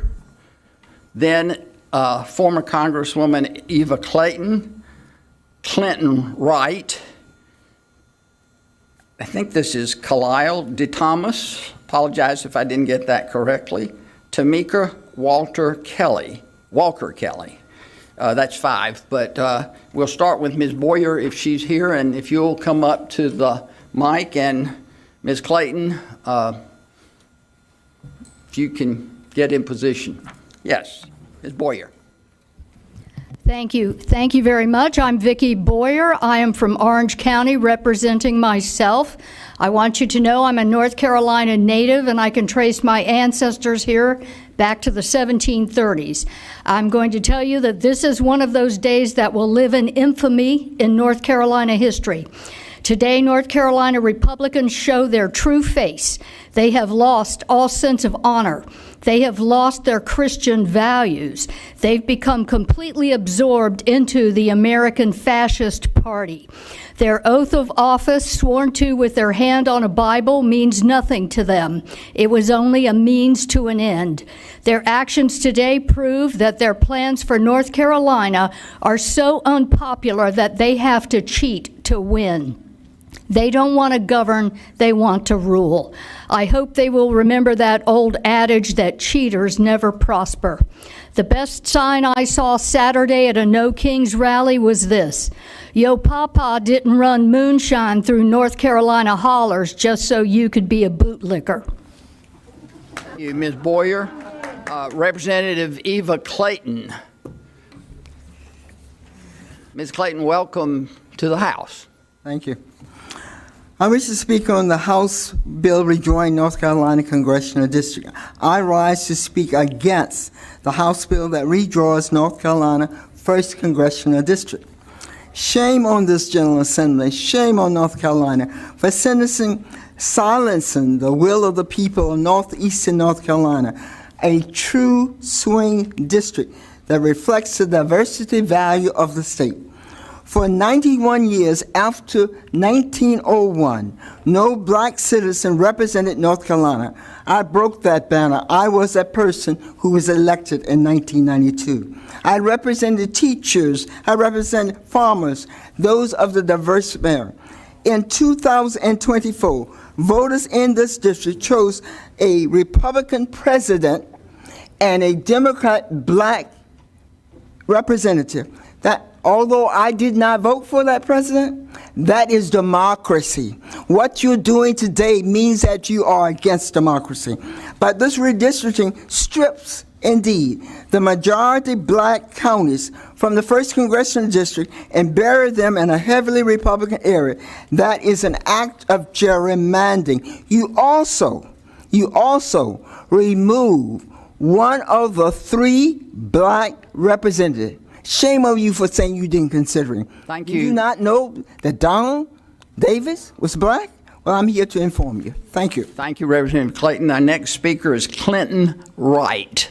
A: then former Congresswoman Eva Clayton, Clinton Wright, I think this is Khalil DeThomas, apologize if I didn't get that correctly, Tamika Walker Kelly. That's 5, but we'll start with Ms. Boyer if she's here, and if you'll come up to the mic, and Ms. Clayton, if you can get in position. Yes, Ms. Boyer.
I: Thank you. Thank you very much. I'm Vicki Boyer. I am from Orange County, representing myself. I want you to know I'm a North Carolina native, and I can trace my ancestors here back to the 1730s. I'm going to tell you that this is one of those days that will live in infamy in North Carolina history. Today, North Carolina Republicans show their true face. They have lost all sense of honor. They have lost their Christian values. They've become completely absorbed into the American Fascist Party. Their oath of office, sworn to with their hand on a Bible, means nothing to them. It was only a means to an end. Their actions today prove that their plans for North Carolina are so unpopular that they have to cheat to win. They don't want to govern, they want to rule. I hope they will remember that old adage that cheaters never prosper. The best sign I saw Saturday at a No Kings rally was this: Yo Papa didn't run moonshine through North Carolina hollers just so you could be a bootlicker.
A: Thank you, Ms. Boyer. Representative Eva Clayton. Ms. Clayton, welcome to the House.
J: Thank you. I wish to speak on the House bill redrawing North Carolina Congressional District. I rise to speak against the House bill that redraws North Carolina 1st Congressional District. Shame on this General Assembly, shame on North Carolina for silencing the will of the people of northeastern North Carolina, a true swing district that reflects the diversity value of the state. For 91 years after 1901, no black citizen represented North Carolina. I broke that banner. I was that person who was elected in 1992. I represented teachers. I represented farmers, those of the diverse area. In 2024, voters in this district chose a Republican president and a Democrat black representative. That, although I did not vote for that president, that is democracy. What you're doing today means that you are against democracy. But this redistricting strips, indeed, the majority black counties from the 1st Congressional District and bury them in a heavily Republican area. That is an act of gerrymandering. You also remove one of the 3 black representatives. Shame on you for saying you didn't consider him.
A: Thank you.
J: Did you not know that Donald Davis was black? Well, I'm here to inform you. Thank you.
A: Thank you, Representative Clayton. Our next speaker is Clinton Wright.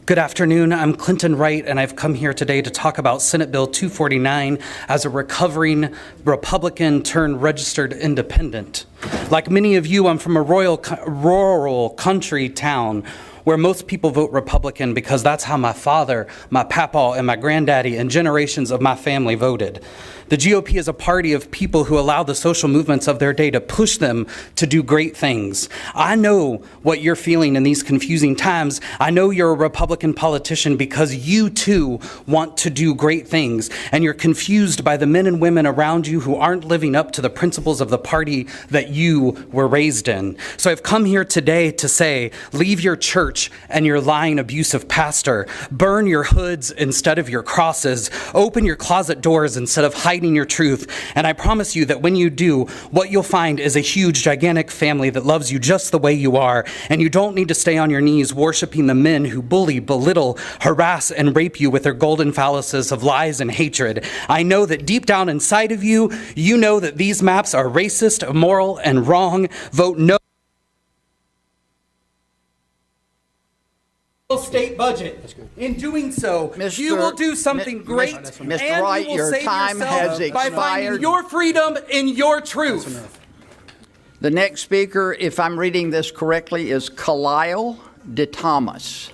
K: Good afternoon. I'm Clinton Wright, and I've come here today to talk about Senate Bill 249 as a recovering Republican turned registered independent. Like many of you, I'm from a rural country town where most people vote Republican because that's how my father, my papa, and my granddaddy and generations of my family voted. The GOP is a party of people who allow the social movements of their day to push them to do great things. I know what you're feeling in these confusing times. I know you're a Republican politician because you too want to do great things, and you're confused by the men and women around you who aren't living up to the principles of the party that you were raised in. So I've come here today to say, leave your church and your lying, abusive pastor. Burn your hoods instead of your crosses. Open your closet doors instead of hiding your truth. And I promise you that when you do, what you'll find is a huge, gigantic family that loves you just the way you are. And you don't need to stay on your knees worshiping the men who bully, belittle, harass, and rape you with their golden phalluses of lies and hatred. I know that deep down inside of you, you know that these maps are racist, immoral, and wrong. Vote no. State budget. In doing so, you will do something great,
A: Mr.
K: and
A: Wright,
K: you will
A: your
K: save
A: time
K: yourself
A: has
K: by finding
A: expired.
K: your freedom in your truth.
A: The next speaker, if I'm reading this correctly, is Khalil de Thomas.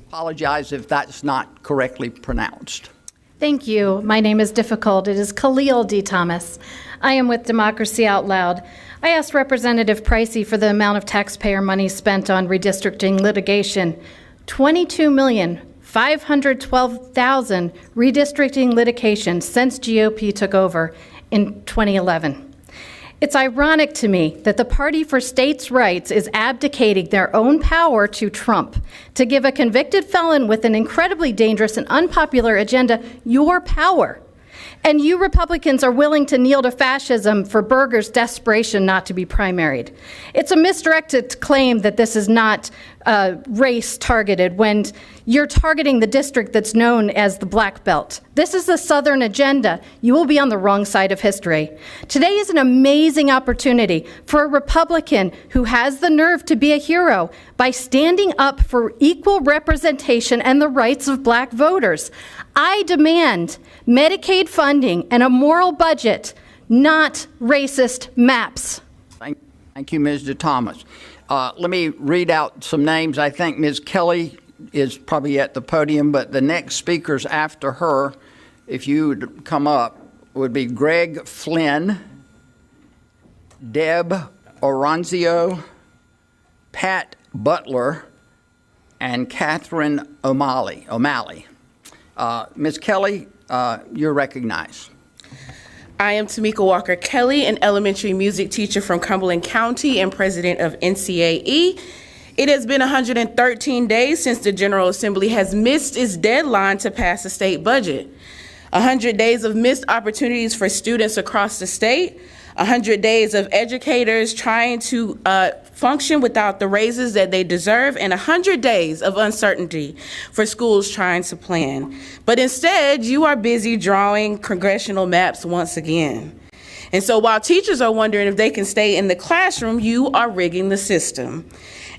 A: Apologize if that's not correctly pronounced.
L: Thank you. My name is difficult. It is Khalil D. Thomas. I am with Democracy Out Loud. I asked Representative Pricey for the amount of taxpayer money spent on redistricting litigation. $22,512,000 redistricting litigation since GOP took over in 2011. It's ironic to me that the Party for States' Rights is abdicating their own power to Trump to give a convicted felon with an incredibly dangerous and unpopular agenda your power. And you Republicans are willing to kneel to fascism for Berger's desperation not to be primaried. It's a misdirected claim that this is not race targeted when you're targeting the district that's known as the Black Belt. This is the Southern agenda. You will be on the wrong side of history. Today is an amazing opportunity for a Republican who has the nerve to be a hero by standing up for equal representation and the rights of black voters. I demand Medicaid funding and a moral budget, not racist maps.
A: Thank you, Ms. DeThomas. Let me read out some names. I think Ms. Kelly is probably at the podium, but the next speakers after her, if you would come up, would be Greg Flynn, Deb Oronzio, Pat Butler, and Catherine O'Malley. Ms. Kelly, you're recognized.
M: I am Tamika Walker Kelly, an elementary music teacher from Cumberland County and president of NCAE. It has been 113 days since the General Assembly has missed its deadline to pass a state budget. 100 days of missed opportunities for students across the state, 100 days of educators trying to function without the raises that they deserve, and 100 days of uncertainty for schools trying to plan. But instead, you are busy drawing congressional maps once again. And so while teachers are wondering if they can stay in the classroom, you are rigging the system.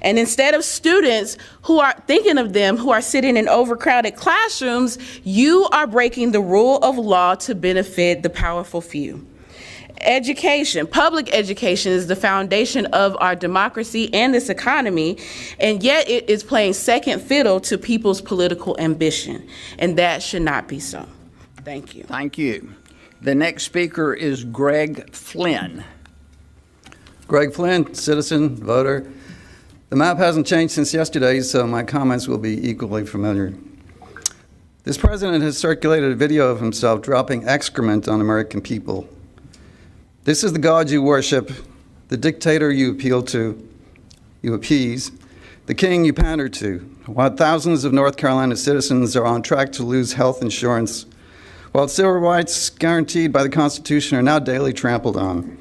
M: And instead of students who are thinking of them, who are sitting in overcrowded classrooms, you are breaking the rule of law to benefit the powerful few. Education, public education, is the foundation of our democracy and this economy, and yet it is playing second fiddle to people's political ambition, and that should not be so. Thank you.
A: Thank you. The next speaker is Greg Flynn.
N: Greg Flynn, citizen, voter. The map hasn't changed since yesterday, so my comments will be equally familiar. This president has circulated a video of himself dropping excrement on American people. This is the God you worship, the dictator you appeal to, you appease, the king you pander to, while thousands of North Carolina citizens are on track to lose health insurance, while civil rights guaranteed by the Constitution are now daily trampled on.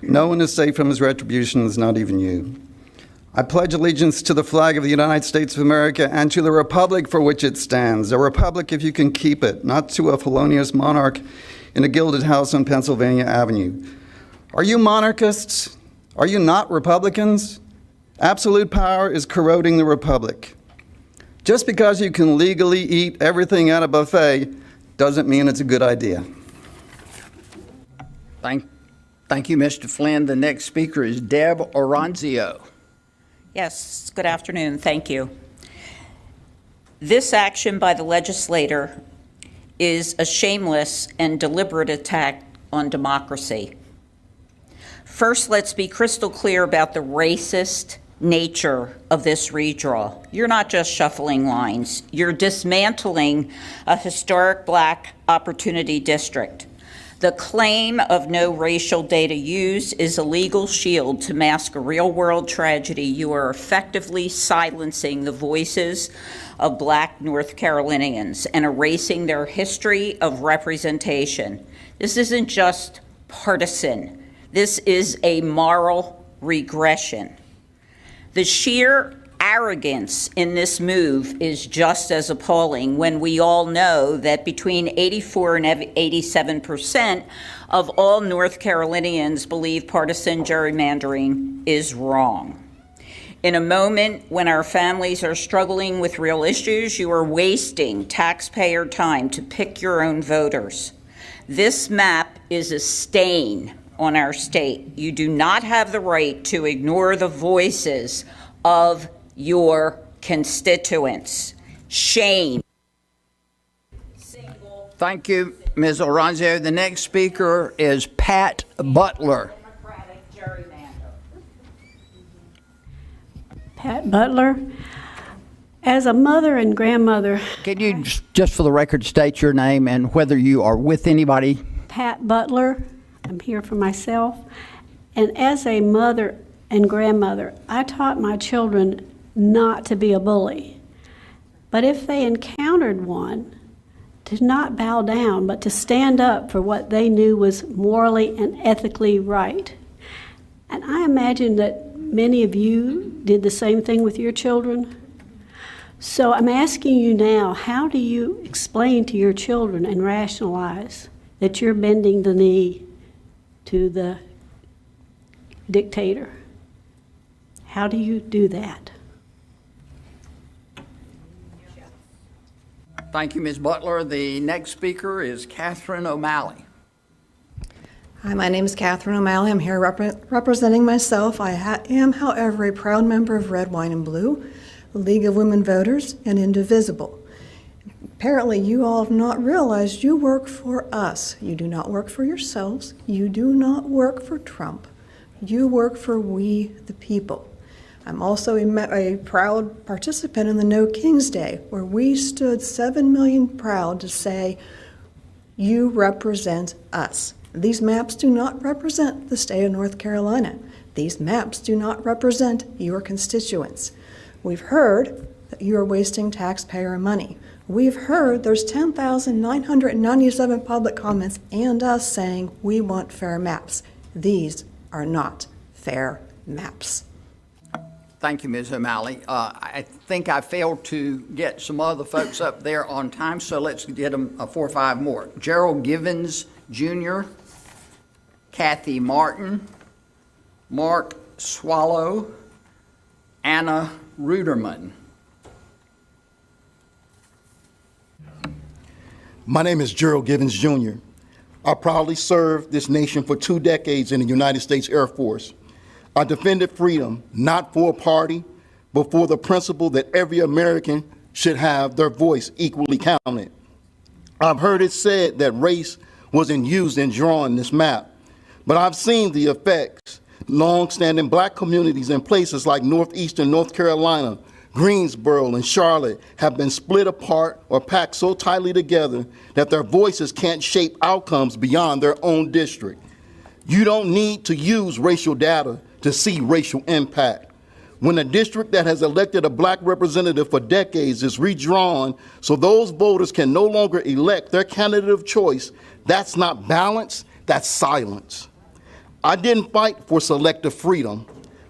N: No one is safe from his retributions, not even you. I pledge allegiance to the flag of the United States of America and to the republic for which it stands, a republic if you can keep it, not to a felonious monarch in a gilded house on Pennsylvania Avenue. Are you monarchists? Are you not Republicans? Absolute power is corroding the republic. Just because you can legally eat everything at a buffet doesn't mean it's a good idea.
A: Thank you, Mr. Flynn. The next speaker is Deb Oronzio.
O: Yes, good afternoon. Thank you. This action by the legislator is a shameless and deliberate attack on democracy. First, let's be crystal clear about the racist nature of this redraw. You're not just shuffling lines. You're dismantling a historic black opportunity district. The claim of no racial data used is a legal shield to mask a real-world tragedy. You are effectively silencing the voices of black North Carolinians and erasing their history of representation. This isn't just partisan. This is a moral regression. The sheer arrogance in this move is just as appalling when we all know that between 84 and 87% of all North Carolinians believe partisan gerrymandering is wrong. In a moment when our families are struggling with real issues, you are wasting taxpayer time to pick your own voters. This map is a stain on our state. You do not have the right to ignore the voices of your constituents. Shame.
A: Thank you, Ms. Oronzio. The next speaker is Pat Butler.
P: Pat Butler. As a mother and grandmother.
A: Can you just for the record state your name and whether you are with anybody?
P: Pat Butler. I'm here for myself. And as a mother and grandmother, I taught my children not to be a bully. But if they encountered one, to not bow down, but to stand up for what they knew was morally and ethically right. And I imagine that many of you did the same thing with your children. So I'm asking you now, how do you explain to your children and rationalize that you're bending the knee to the dictator? How do you do that?
A: Thank you, Ms. Butler. The next speaker is Catherine O'Malley.
Q: Hi, my name is Catherine O'Malley. I'm here representing myself. I am, however, a proud member of Red, Wine, and Blue, the League of Women Voters, and Indivisible. Apparently, you all have not realized you work for us. You do not work for yourselves. You do not work for Trump. You work for we, the people. I'm also a proud participant in the No Kings Day, where we stood 7 million proud to say, you represent us. These maps do not represent the state of North Carolina. These maps do not represent your constituents. We've heard that you are wasting taxpayer money. We've heard there's 10,997 public comments and us saying we want fair maps. These are not fair maps.
A: Thank you, Ms. O'Malley. I think I failed to get some other folks up there on time, so let's get them 4 or 5 more. Gerald Givens Jr., Kathy Martin, Mark Swallow, Anna Ruderman.
R: My name is Gerald Givens Jr. I proudly served this nation for 2 decades in the United States Air Force. I defended freedom, not for a party, but for the principle that every American should have their voice equally counted. I've heard it said that race wasn't used in drawing this map, but I've seen the effects. Long-standing black communities in places like northeastern North Carolina, Greensboro, and Charlotte have been split apart or packed so tightly together that their voices can't shape outcomes beyond their own district. You don't need to use racial data to see racial impact. When a district that has elected a black representative for decades is redrawn so those voters can no longer elect their candidate of choice, that's not balance, that's silence. I didn't fight for selective freedom.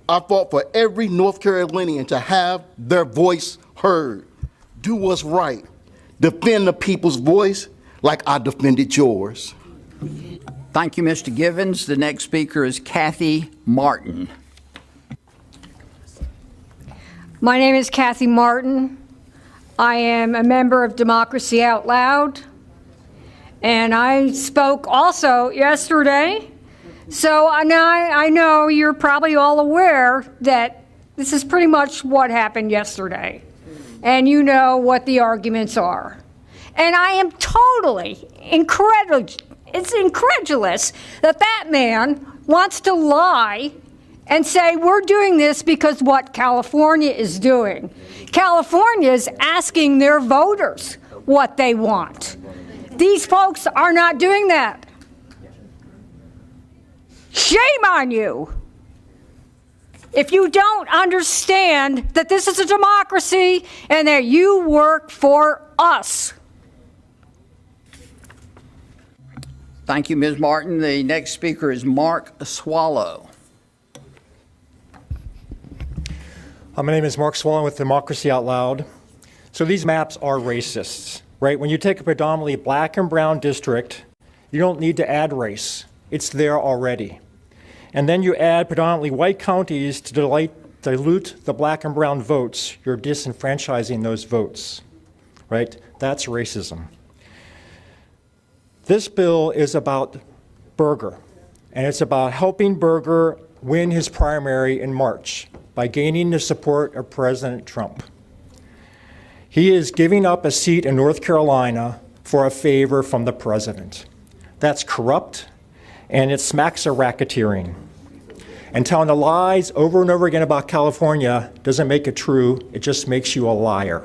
R: I fought for every North Carolinian to have their voice heard. Do what's right. Defend the people's voice like I defended yours.
A: Thank you, Mr. Givens. The next speaker is Kathy Martin.
S: My name is Kathy Martin. I am a member of Democracy Out Loud, and I spoke also yesterday. So I know you're probably all aware that this is pretty much what happened yesterday, and you know what the arguments are. And I am totally incredulous that that man wants to lie and say we're doing this because what California is doing. California is asking their voters what they want. These folks are not doing that. Shame on you if you don't understand that this is a democracy and that you work for us.
A: Thank you, Ms. Martin. The next speaker is Mark Swallow.
T: My name is Mark Swallow with Democracy Out Loud. So these maps are racists, right? When you take a predominantly black and brown district, you don't need to add race. It's there already. And then you add predominantly white counties to dilute the black and brown votes. You're disenfranchising those votes, right? That's racism. This bill is about Berger, and it's about helping Berger win his primary in March by gaining the support of President Trump. He is giving up a seat in North Carolina for a favor from the president. That's corrupt, and it smacks of racketeering. And telling the lies over and over again about California doesn't make it true, it just makes you a liar.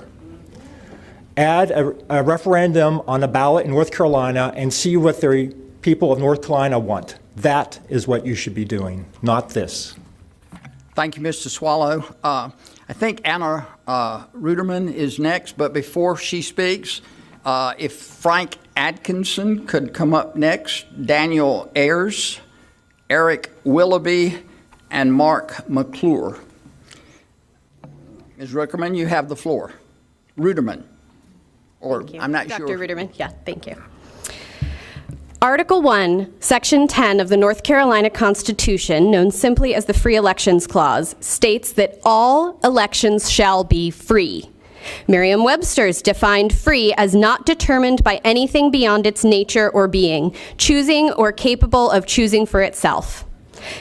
T: Add a referendum on the ballot in North Carolina and see what the people of North Carolina want. That is what you should be doing, not this.
A: Thank you, Mr. Swallow. I think Anna Ruderman is next, but before she speaks, if Frank Atkinson could come up next, Daniel Ayers, Eric Willoughby, and Mark McClure. Ms. Ruckerman, you have the floor. Ruderman, or I'm not sure.
U: Dr. Ruderman, yeah, thank you. Article 1, Section 10 of the North Carolina Constitution, known simply as the Free Elections Clause, states that all elections shall be free. Merriam-Webster's defined free as not determined by anything beyond its nature or being, choosing or capable of choosing for itself.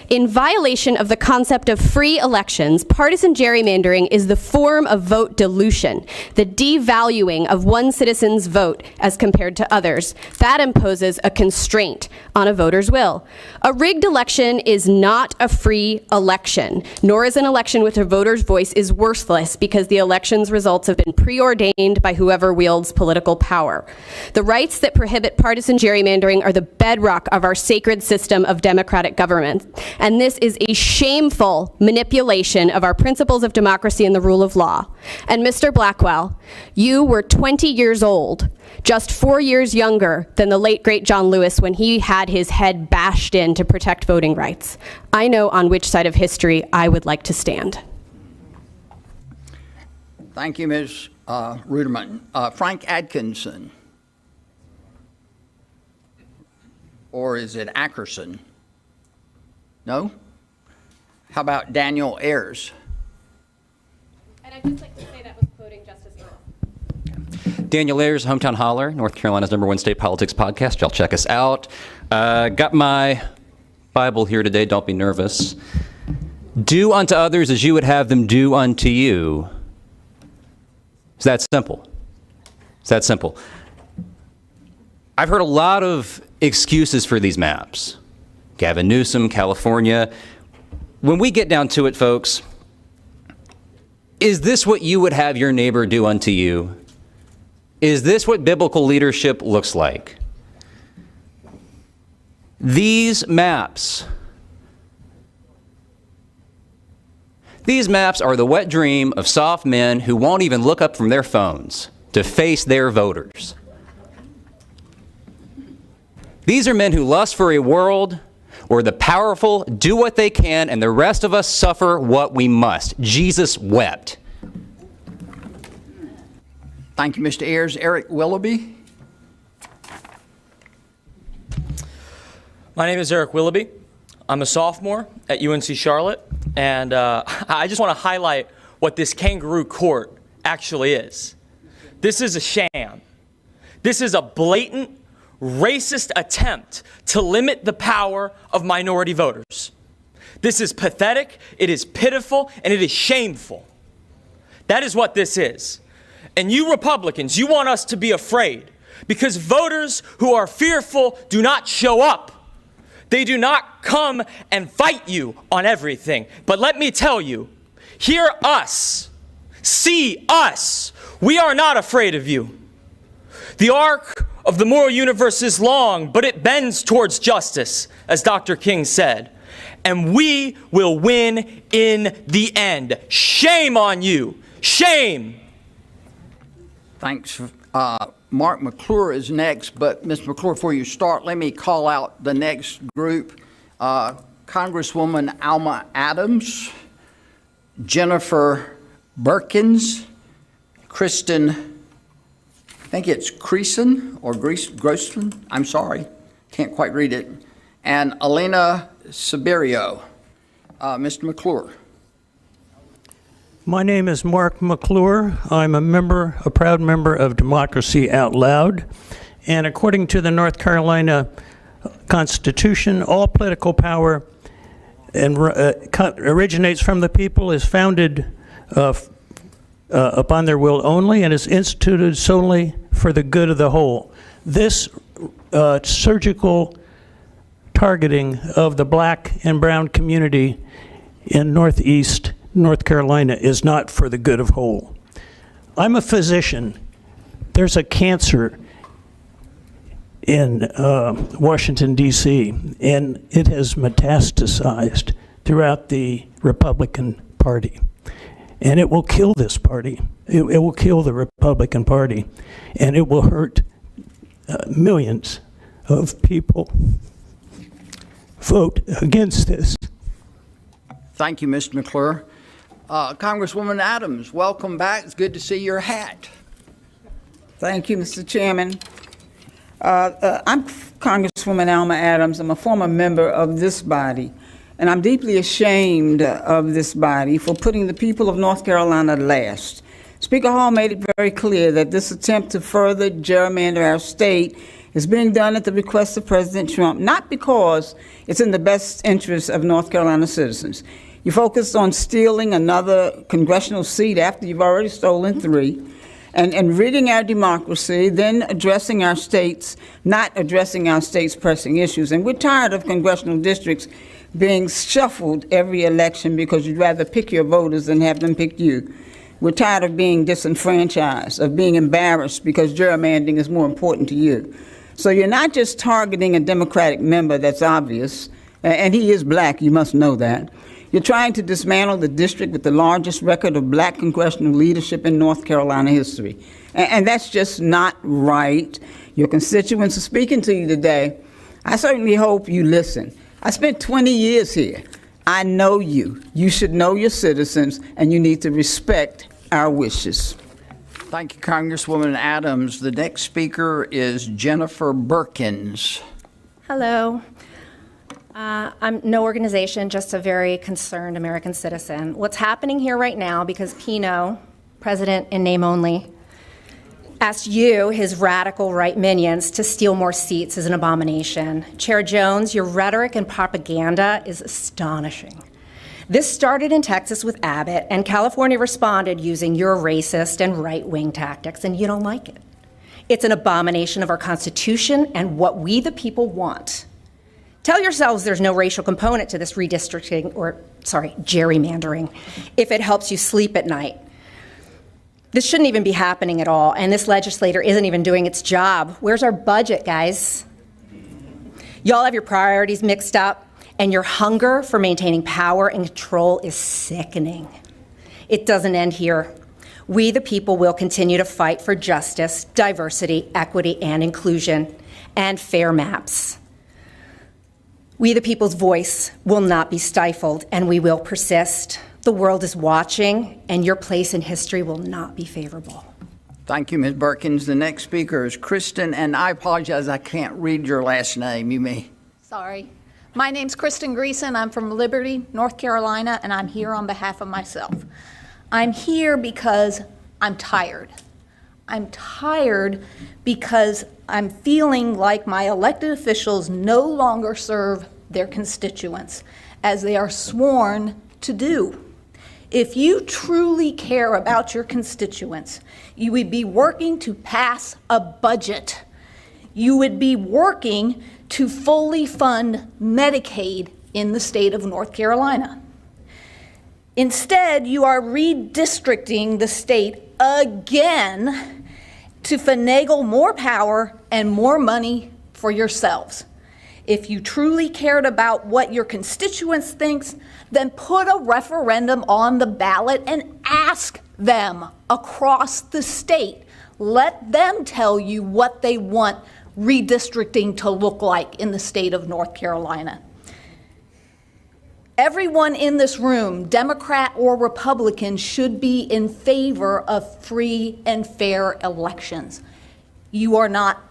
U: In violation of the concept of free elections, partisan gerrymandering is the form of vote dilution, the devaluing of one citizen's vote as compared to others. That imposes a constraint on a voter's will. A rigged election is not a free election, nor is an election with a voter's voice is worthless because the election's results have been preordained by whoever wields political power. The rights that prohibit partisan gerrymandering are the bedrock of our sacred system of democratic government. And this is a shameful manipulation of our principles of democracy and the rule of law. And Mr. Blackwell, you were 20 years old, just 4 years younger than the late great John Lewis when he had his head bashed in to protect voting rights. I know on which side of history I would like to stand.
A: Thank you, Ms. Ruderman. Frank Atkinson. Or is it Ackerson? No? How about Daniel Ayers?
U: And I'd just like to say that was quoting Justice Earl.
V: Daniel Ayers, Hometown Holler, North Carolina's #1 state politics podcast. Y'all check us out. Got my Bible here today. Don't be nervous. Do unto others as you would have them do unto you. It's that simple. It's that simple. I've heard a lot of excuses for these maps. Gavin Newsom, California. When we get down to it, folks, is this what you would have your neighbor do unto you? Is this what biblical leadership looks like? These maps are the wet dream of soft men who won't even look up from their phones to face their voters. These are men who lust for a world where the powerful do what they can and the rest of us suffer what we must. Jesus wept.
A: Thank you, Mr. Ayers. Eric Willoughby.
W: My name is Eric Willoughby. I'm a sophomore at UNC Charlotte, and I just want to highlight what this kangaroo court actually is. This is a sham. This is a blatant, racist attempt to limit the power of minority voters. This is pathetic, it is pitiful, and it is shameful. That is what this is. And you Republicans, you want us to be afraid because voters who are fearful do not show up. They do not come and fight you on everything. But let me tell you, hear us, see us. We are not afraid of you. The arc of the moral universe is long, but it bends towards justice, as Dr. King said. And we will win in the end. Shame on you. Shame.
A: Thanks. Mark McClure is next, but Ms. McClure, before you start, let me call out the next group. Congresswoman Alma Adams, Jennifer Berkins, Kristen, I think it's Creason or Grossman, I'm sorry, can't quite read it, and Elena Siberio. Mr. McClure.
X: My name is Mark McClure. I'm a proud member of Democracy Out Loud. And according to the North Carolina Constitution, all political power originates from the people, is founded upon their will only, and is instituted solely for the good of the whole. This surgical targeting of the black and brown community in Northeast North Carolina is not for the good of whole. I'm a physician. There's a cancer in Washington, D.C., and it has metastasized throughout the Republican Party. And it will kill this party. It will kill the Republican Party. And it will hurt millions of people. Vote against this.
A: Thank you, Mr. McClure. Congresswoman Adams, welcome back. It's good to see your hat.
B: Thank you, Mr. Chairman. I'm Congresswoman Alma Adams. I'm a former member of this body, and I'm deeply ashamed of this body for putting the people of North Carolina last. Speaker Hall made it very clear that this attempt to further gerrymander our state is being done at the request of President Trump, not because it's in the best interest of North Carolina citizens. You focused on stealing another congressional seat after you've already stolen 3, and rigging our democracy, then addressing our states, not addressing our state's pressing issues. And we're tired of congressional districts being shuffled every election because you'd rather pick your voters than have them pick you. We're tired of being disenfranchised, of being embarrassed because gerrymandering is more important to you. So you're not just targeting a Democratic member, that's obvious, and he is black, you must know that. You're trying to dismantle the district with the largest record of black congressional leadership in North Carolina history. And that's just not right. Your constituents are speaking to you today. I certainly hope you listen. I spent 20 years here. I know you. You should know your citizens, and you need to respect our wishes.
A: Thank you, Congresswoman Adams. The next speaker is Jennifer Berkins.
D: Hello. I'm no organization, just a very concerned American citizen. What's happening here right now, because Pino, president in name only, asked you, his radical right minions, to steal more seats is an abomination. Chair Jones, your rhetoric and propaganda is astonishing. This started in Texas with Abbott, and California responded using your racist and right-wing tactics, and you don't like it. It's an abomination of our Constitution and what we the people want. Tell yourselves there's no racial component to this gerrymandering, if it helps you sleep at night. This shouldn't even be happening at all, and this legislator isn't even doing its job. Where's our budget, guys? Y'all have your priorities mixed up, and your hunger for maintaining power and control is sickening. It doesn't end here. We, the people, will continue to fight for justice, diversity, equity, and inclusion, and fair maps. We, the people's voice, will not be stifled, and we will persist. The world is watching, and your place in history will not be favorable.
A: Thank you, Ms. Berkins. The next speaker is Kristen, and I apologize, I can't read your last name. You may.
G: Sorry. My name's Kristen Greason. I'm from Liberty, North Carolina, and I'm here on behalf of myself. I'm here because I'm tired. I'm tired because I'm feeling like my elected officials no longer serve their constituents as they are sworn to do. If you truly care about your constituents, you would be working to pass a budget. You would be working to fully fund Medicaid in the state of North Carolina. Instead, you are redistricting the state again to finagle more power and more money for yourselves. If you truly cared about what your constituents think, then put a referendum on the ballot and ask them across the state. Let them tell you what they want redistricting to look like in the state of North Carolina. Everyone in this room, Democrat or Republican, should be in favor of free and fair elections. You are not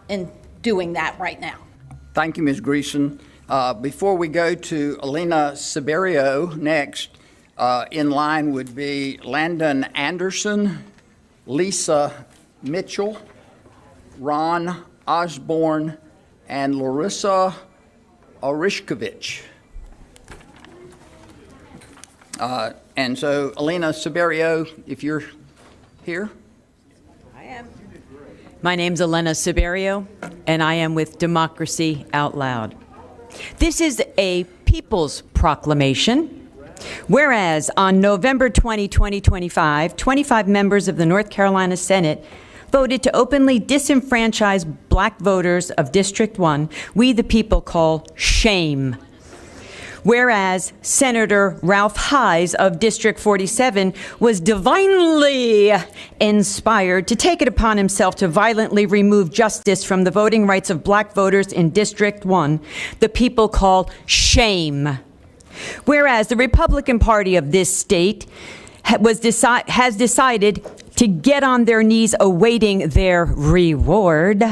G: doing that right now.
A: Thank you, Ms. Greason. Before we go to Elena Siberio next, in line would be Landon Anderson, Lisa Mitchell, Ron Osborne, and Larissa Orishkovich. And so, Elena Siberio, if you're here.
H: My name's Elena Siberio, and I am with Democracy Out Loud. This is a people's proclamation. Whereas on November 20, 2025, 25 members of the North Carolina Senate voted to openly disenfranchise black voters of District 1, we the people call shame. Whereas Senator Ralph Heis of District 47 was divinely inspired to take it upon himself to violently remove justice from the voting rights of black voters in District 1, the people call shame. Whereas the Republican Party of this state has decided to get on their knees awaiting their reward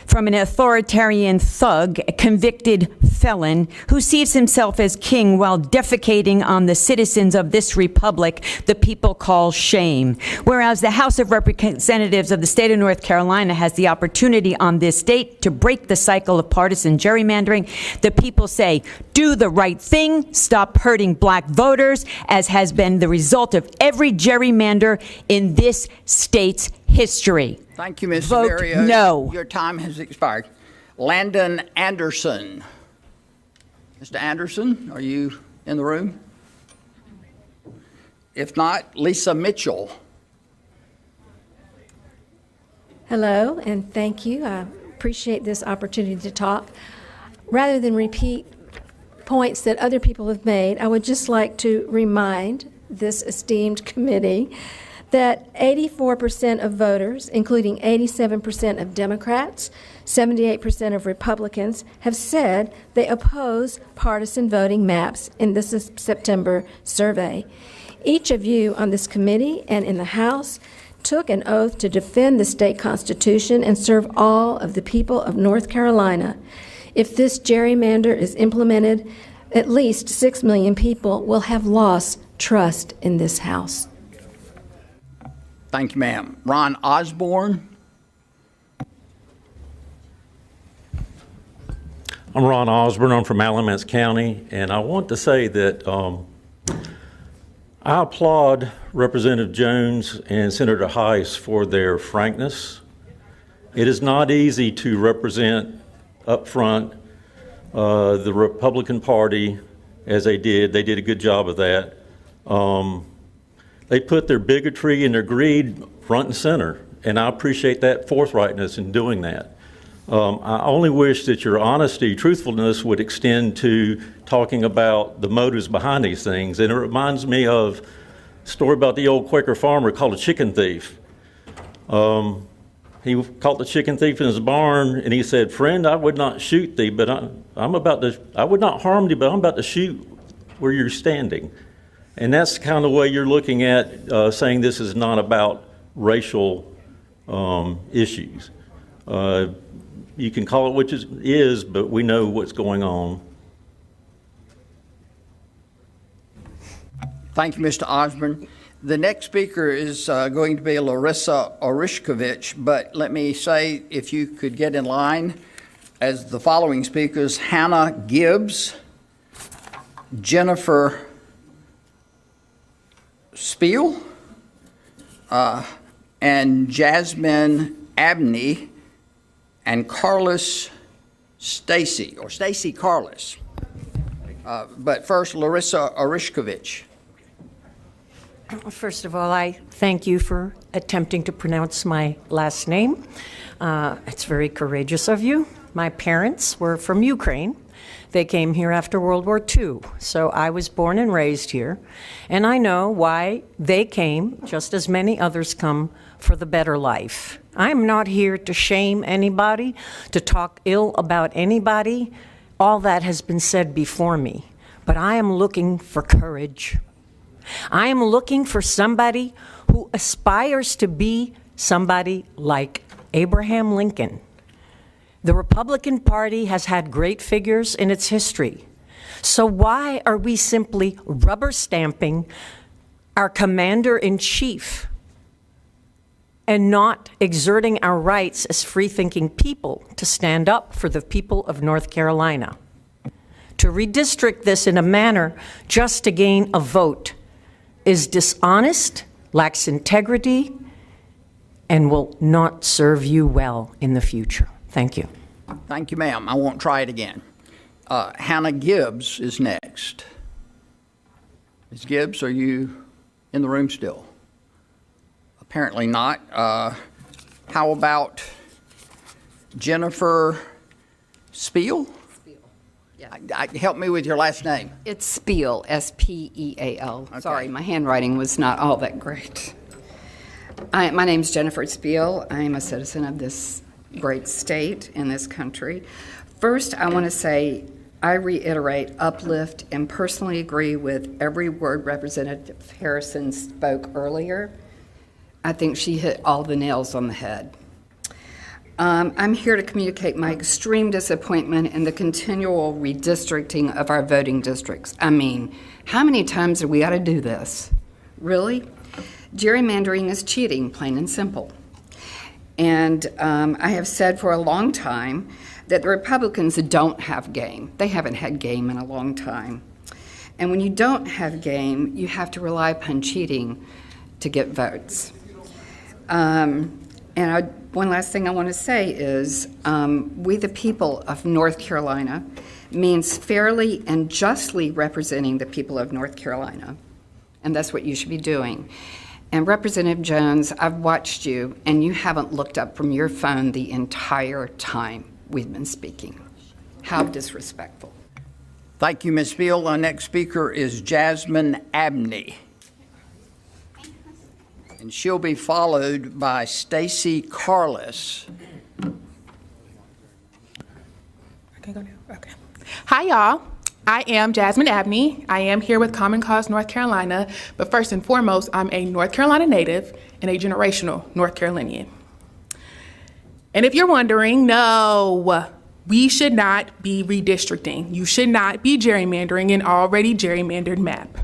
H: from an authoritarian thug, a convicted felon, who sees himself as king while defecating on the citizens of this republic the people call shame. Whereas the House of Representatives of the state of North Carolina has the opportunity on this date to break the cycle of partisan gerrymandering, the people say, do the right thing, stop hurting black voters, as has been the result of every gerrymander in this state's history.
A: Thank you, Ms.
H: Vote
A: Severio.
H: no.
A: Your time has expired. Landon Anderson. Mr. Anderson, are you in the room? If not, Lisa Mitchell.
C: Hello, and thank you. I appreciate this opportunity to talk. Rather than repeat points that other people have made, I would just like to remind this esteemed committee that 84% of voters, including 87% of Democrats, 78% of Republicans, have said they oppose partisan voting maps in this September survey. Each of you on this committee and in the House took an oath to defend the state constitution and serve all of the people of North Carolina. If this gerrymander is implemented, at least 6 million people will have lost trust in this House.
A: Thank you, ma'am. Ron Osborne.
E: I'm Ron Osborne. I'm from Alamance County, and I want to say that I applaud Representative Jones and Senator Heis for their frankness. It is not easy to represent up front the Republican Party as they did. They did a good job of that. They put their bigotry and their greed front and center, and I appreciate that forthrightness in doing that. I only wish that your honesty, truthfulness would extend to talking about the motives behind these things. And it reminds me of a story about the old Quaker farmer called a chicken thief. He caught the chicken thief in his barn, and he said, "Friend, I would not shoot thee, but I would not harm thee, but I'm about to shoot where you're standing." And that's the kind of way you're looking at saying this is not about racial issues. You can call it which it is, but we know what's going on.
A: Thank you, Mr. Osborne. The next speaker is going to be Larissa Orishkovich, but let me say, if you could get in line as the following speakers: Hannah Gibbs, Jennifer Spiel, and Jasmine Abney, and Carlos Stacy, or Stacy Carlos. But first, Larissa Orishkovich.
F: First of all, I thank you for attempting to pronounce my last name. It's very courageous of you. My parents were from Ukraine. They came here after World War II, so I was born and raised here, and I know why they came, just as many others come, for the better life. I'm not here to shame anybody, to talk ill about anybody. All that has been said before me, but I am looking for courage. I am looking for somebody who aspires to be somebody like Abraham Lincoln. The Republican Party has had great figures in its history. So why are we simply rubber stamping our commander-in-chief and not exerting our rights as free-thinking people to stand up for the people of North Carolina? To redistrict this in a manner just to gain a vote is dishonest, lacks integrity, and will not serve you well in the future. Thank you.
A: Thank you, ma'am. I won't try it again. Hannah Gibbs is next. Ms. Gibbs, are you in the room still? Apparently not. How about Jennifer Spiel? Help me with your last name.
I: It's Spiel, S-P-E-A-L. Okay. Sorry, my handwriting was not all that great. My name's Jennifer Spiel. I am a citizen of this great state in this country. First, I want to say I reiterate, uplift, and personally agree with every word Representative Harrison spoke earlier. I think she hit all the nails on the head. I'm here to communicate my extreme disappointment in the continual redistricting of our voting districts. I mean, how many times do we got to do this? Really? Gerrymandering is cheating, plain and simple. And I have said for a long time that the Republicans don't have game. They haven't had game in a long time. And when you don't have game, you have to rely upon cheating to get votes. One last thing I want to say is we the people of North Carolina means fairly and justly representing the people of North Carolina. And that's what you should be doing. And Representative Jones, I've watched you, and you haven't looked up from your phone the entire time we've been speaking. How disrespectful.
A: Thank you, Ms. Beal. Our next speaker is Jasmine Abney. And she'll be followed by Stacy Carless.
J: I can go now. Okay. Hi, y'all. I am Jasmine Abney. I am here with Common Cause North Carolina, but first and foremost, I'm a North Carolina native and a generational North Carolinian. And if you're wondering, no, we should not be redistricting. You should not be gerrymandering an already gerrymandered map.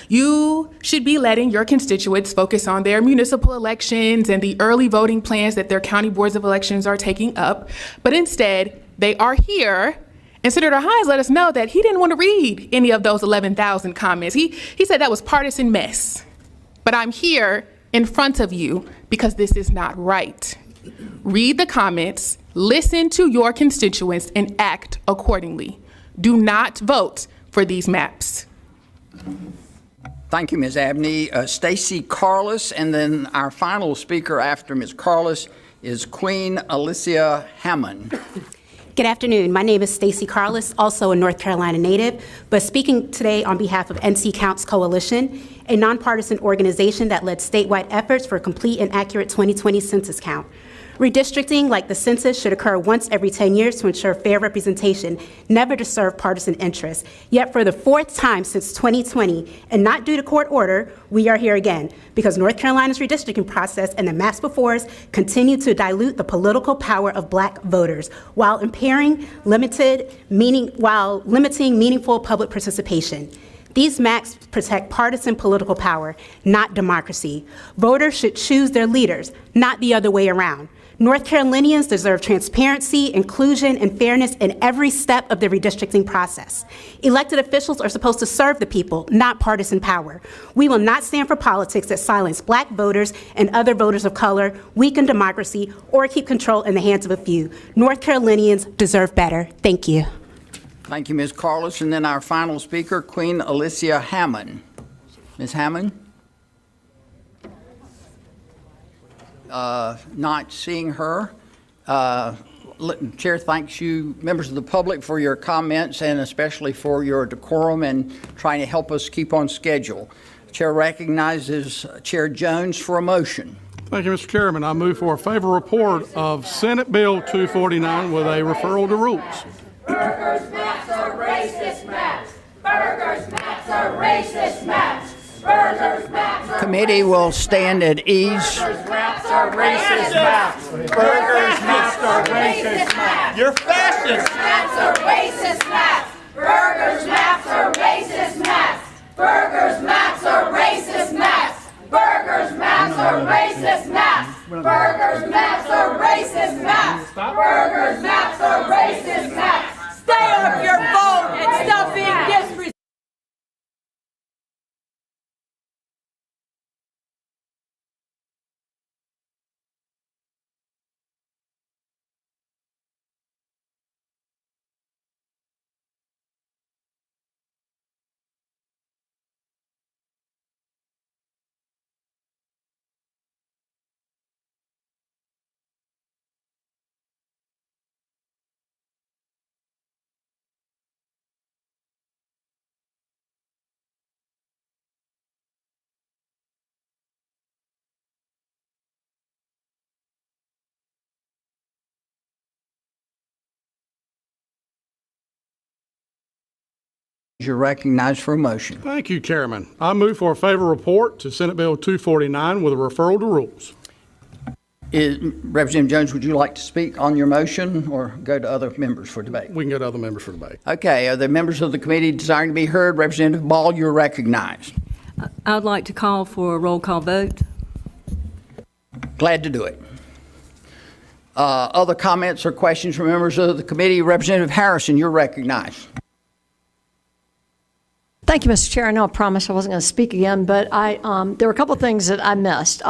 J: You should be letting your constituents focus on their municipal elections and the early voting plans that their county boards of elections are taking up, but instead, they are here. And Senator Heis let us know that he didn't want to read any of those 11,000 comments. He said that was partisan mess. But I'm here in front of you because this is not right. Read the comments, listen to your constituents, and act accordingly. Do not vote for these maps.
A: Thank you, Ms. Abney. Stacy Carless, and then our final speaker after Ms. Carless is Queen Alicia Hammond.
K: Good afternoon. My name is Stacy Carless, also a North Carolina native, but speaking today on behalf of NC Counts Coalition, a nonpartisan organization that led statewide efforts for a complete and accurate 2020 census count. Redistricting, like the census, should occur once every 10 years to ensure fair representation, never to serve partisan interests. Yet for the fourth time since 2020, and not due to court order, we are here again because North Carolina's redistricting process and the maps before us continue to dilute the political power of Black voters while limiting meaningful public participation. These maps protect partisan political power, not democracy. Voters should choose their leaders, not the other way around. North Carolinians deserve transparency, inclusion, and fairness in every step of the redistricting process. Elected officials are supposed to serve the people, not partisan power. We will not stand for politics that silence Black voters and other voters of color, weaken democracy, or keep control in the hands of a few. North Carolinians deserve better. Thank you.
A: Thank you, Ms. Carless. And then our final speaker, Queen Alicia Hammond. Ms. Hammond? Not seeing her. Chair thanks you, members of the public, for your comments and especially for your decorum and trying to help us keep on schedule. Chair recognizes Chair Jones for a motion.
L: Thank you, Mr. Chairman. I move for a favorable report of Senate Bill 249 with a referral to rules.
M: Burgers maps are racist maps. Burgers maps are racist maps. Burgers maps are
A: Committee will stand at ease.
M: Burgers maps are racist maps. Burgers maps are racist maps. You're fascist. Maps are racist maps. Burgers maps are racist maps. Burgers maps are racist maps. Burgers maps are racist maps. Burgers maps are racist maps. Burgers maps are racist maps. Stay off your phone and stop being disrespectful.
A: You're recognized for a motion.
L: Thank you, Chairman. I move for a favor report to Senate Bill 249 with a referral to rules.
A: Representative Jones, would you like to speak on your motion or go to other members for debate?
L: We can go to other members for debate.
A: Okay. Are there members of the committee desiring to be heard? Representative Ball, you're recognized.
N: I'd like to call for a roll call vote.
A: Glad to do it. Other comments or questions from members of the committee? Representative Harrison, you're recognized.
C: Thank you, Mr. Chair. I know I promised I wasn't going to speak again, but there were a couple of things that I missed,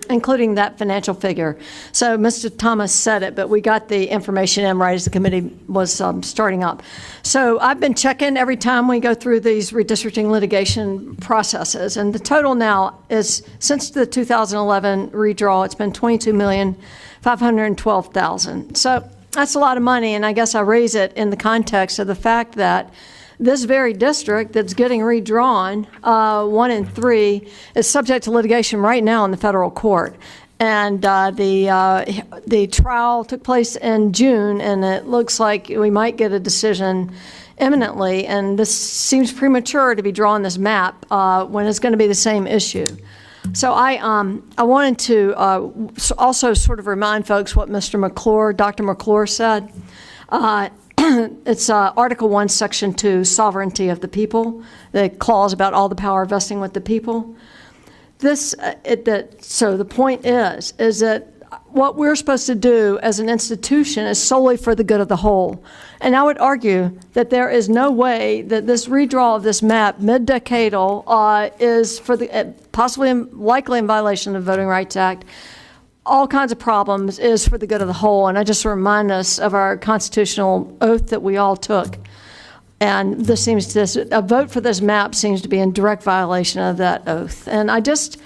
C: including that financial figure. So Mr. Thomas said it, but we got the information in right as the committee was starting up. So I've been checking every time we go through these redistricting litigation processes, and the total now is, since the 2011 redraw, it's been $22,512,000. So that's a lot of money, and I guess I raise it in the context of the fact that this very district that's getting redrawn, 1 and 3, is subject to litigation right now in the federal court. And the trial took place in June, and it looks like we might get a decision imminently. And this seems premature to be drawing this map when it's going to be the same issue. So I wanted to also sort of remind folks what Dr. McClure said. It's Article 1, Section 2, Sovereignty of the People, the clause about all the power vesting with the people. So the point is that what we're supposed to do as an institution is solely for the good of the whole. And I would argue that there is no way that this redraw of this map, mid-decadal, is for the possibly likely in violation of the Voting Rights Act, all kinds of problems, is for the good of the whole. And I just remind us of our constitutional oath that we all took. And a vote for this map seems to be in direct violation of that oath. And I guess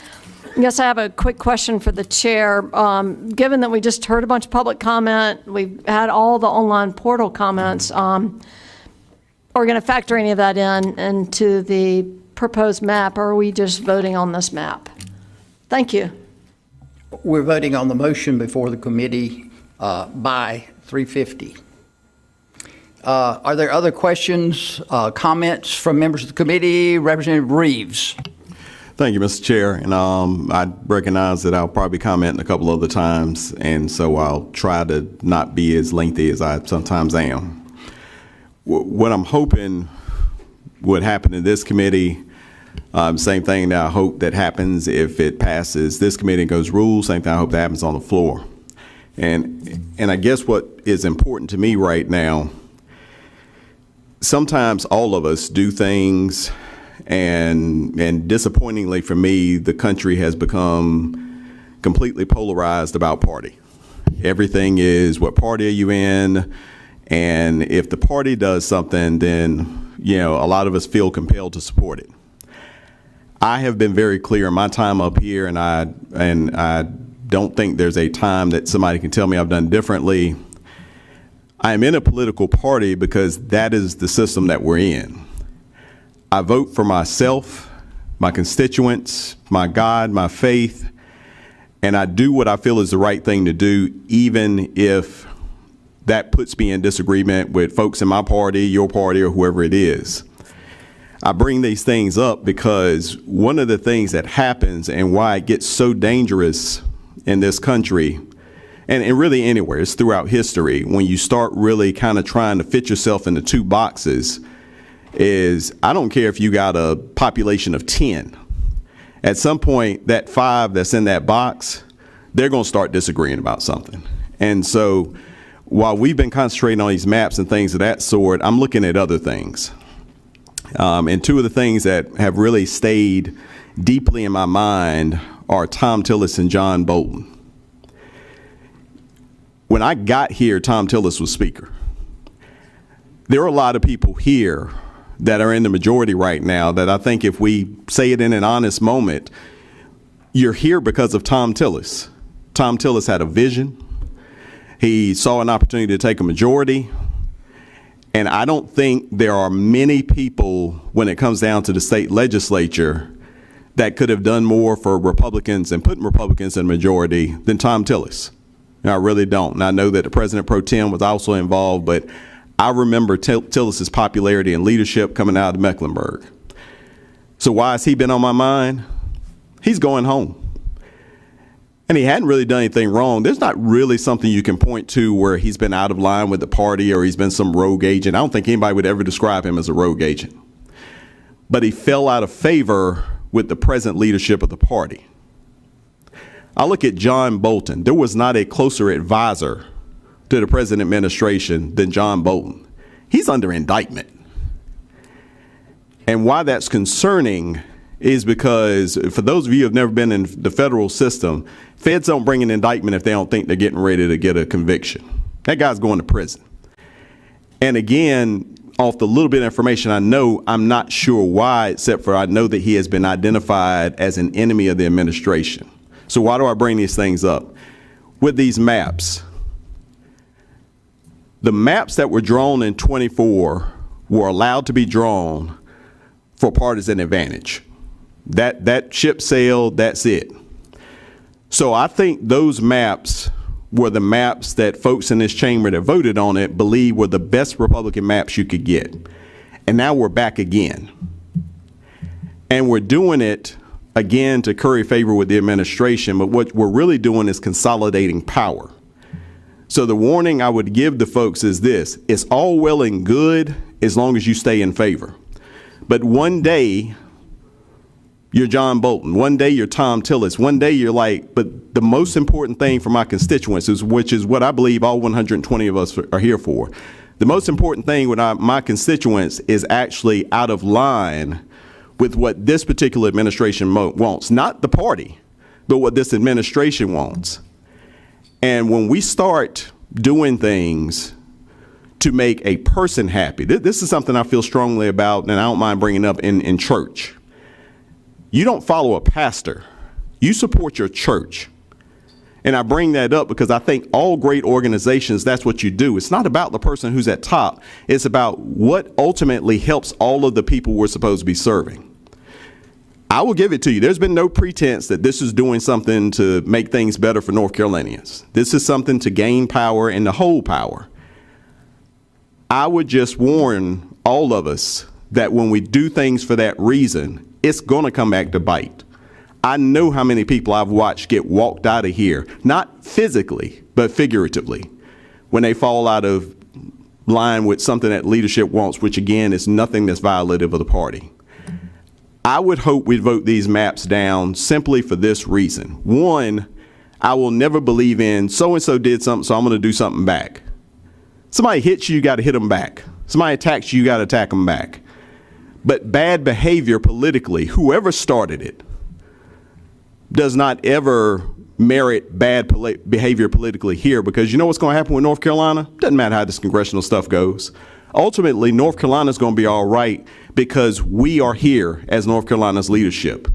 C: I have a quick question for the chair. Given that we just heard a bunch of public comment, we've had all the online portal comments, are we going to factor any of that into the proposed map, or are we just voting on this map? Thank you.
A: We're voting on the motion before the committee by 350. Are there other questions, comments from members of the committee? Representative Reeves.
O: Thank you, Mr. Chair. And I recognize that I'll probably comment a couple other times, and so I'll try to not be as lengthy as I sometimes am. What I'm hoping would happen in this committee, same thing that I hope that happens if it passes this committee and goes rules, same thing I hope that happens on the floor. And I guess what is important to me right now, sometimes all of us do things, and disappointingly for me, the country has become completely polarized about party. Everything is, what party are you in? And if the party does something, then, a lot of us feel compelled to support it. I have been very clear in my time up here, and I don't think there's a time that somebody can tell me I've done differently. I am in a political party because that is the system that we're in. I vote for myself, my constituents, my God, my faith, and I do what I feel is the right thing to do, even if that puts me in disagreement with folks in my party, your party, or whoever it is. I bring these things up because one of the things that happens and why it gets so dangerous in this country, and really anywhere, it's throughout history, when you start really kind of trying to fit yourself into two boxes, is I don't care if you got a population of 10. At some point, that 5 that's in that box, they're going to start disagreeing about something. And so while we've been concentrating on these maps and things of that sort, I'm looking at other things. And two of the things that have really stayed deeply in my mind are Tom Tillis and John Bolton. When I got here, Tom Tillis was Speaker. There are a lot of people here that are in the majority right now that I think if we say it in an honest moment, you're here because of Tom Tillis. Tom Tillis had a vision. He saw an opportunity to take a majority. And I don't think there are many people when it comes down to the state legislature that could have done more for Republicans and putting Republicans in majority than Tom Tillis. And I really don't. And I know that the President Pro Tem was also involved, but I remember Tillis's popularity and leadership coming out of Mecklenburg. So why has he been on my mind? He's going home. And he hadn't really done anything wrong. There's not really something you can point to where he's been out of line with the party or he's been some rogue agent. I don't think anybody would ever describe him as a rogue agent. But he fell out of favor with the present leadership of the party. I look at John Bolton. There was not a closer advisor to the present administration than John Bolton. He's under indictment. And why that's concerning is because, for those of you who have never been in the federal system, feds don't bring an indictment if they don't think they're getting ready to get a conviction. That guy's going to prison. And again, off the little bit of information I know, I'm not sure why, except for I know that he has been identified as an enemy of the administration. So why do I bring these things up? With these maps, the maps that were drawn in 24 were allowed to be drawn for partisan advantage. That ship sailed, that's it. So I think those maps were the maps that folks in this chamber that voted on it believe were the best Republican maps you could get. And now we're back again. And we're doing it again to curry favor with the administration, but what we're really doing is consolidating power. So the warning I would give the folks is this: it's all well and good as long as you stay in favor. But one day, you're John Bolton. One day you're Tom Tillis. One day you're like, but the most important thing for my constituents, which is what I believe all 120 of us are here for. The most important thing with my constituents is actually out of line with what this particular administration wants. Not the party, but what this administration wants. And when we start doing things to make a person happy, this is something I feel strongly about, and I don't mind bringing up in church. You don't follow a pastor. You support your church. And I bring that up because I think all great organizations, that's what you do. It's not about the person who's at top. It's about what ultimately helps all of the people we're supposed to be serving. I will give it to you. There's been no pretense that this is doing something to make things better for North Carolinians. This is something to gain power and to hold power. I would just warn all of us that when we do things for that reason, it's going to come back to bite. I know how many people I've watched get walked out of here, not physically, but figuratively, when they fall out of line with something that leadership wants, which again is nothing that's violative of the party. I would hope we'd vote these maps down simply for this reason. One, I will never believe in so-and-so did something, so I'm going to do something back. Somebody hits you, you got to hit them back. Somebody attacks you, you got to attack them back. But bad behavior politically, whoever started it, does not ever merit bad behavior politically here, because you know what's going to happen with North Carolina? Doesn't matter how this congressional stuff goes. Ultimately, North Carolina is going to be all right because we are here as North Carolina's leadership.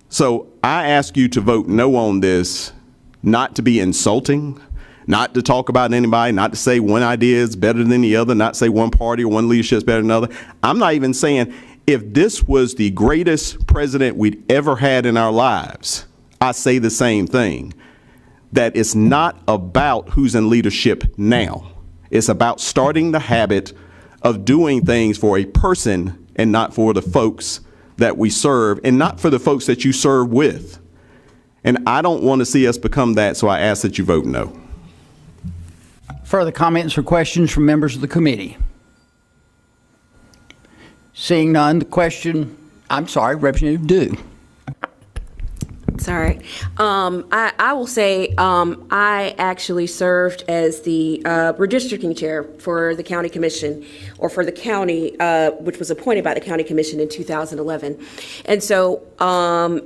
O: So I ask you to vote no on this, not to be insulting, not to talk about anybody, not to say one idea is better than the other, not to say one party or one leadership is better than another. I'm not even saying if this was the greatest president we'd ever had in our lives, I say the same thing, that it's not about who's in leadership now. It's about starting the habit of doing things for a person and not for the folks that we serve and not for the folks that you serve with. And I don't want to see us become that, so I ask that you vote no.
A: Further comments or questions from members of the committee? Seeing none, the question, I'm sorry, Representative Dew.
P: Sorry. I will say I actually served as the redistricting chair for the county commission, or for the county, which was appointed by the county commission in 2011. And so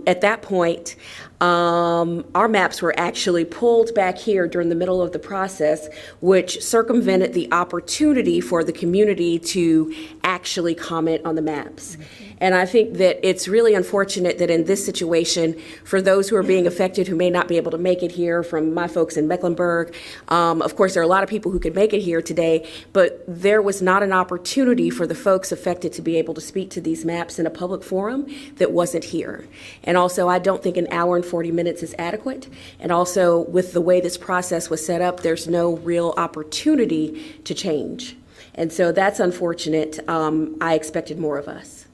P: at that point, our maps were actually pulled back here during the middle of the process, which circumvented the opportunity for the community to actually comment on the maps. And I think that it's really unfortunate that in this situation, for those who are being affected who may not be able to make it here, from my folks in Mecklenburg, of course, there are a lot of people who could make it here today, but there was not an opportunity for the folks affected to be able to speak to these maps in a public forum that wasn't here. And also, I don't think an hour and 40 minutes is adequate. And also, with the way this process was set up, there's no real opportunity to change. And so that's unfortunate. I expected more of us.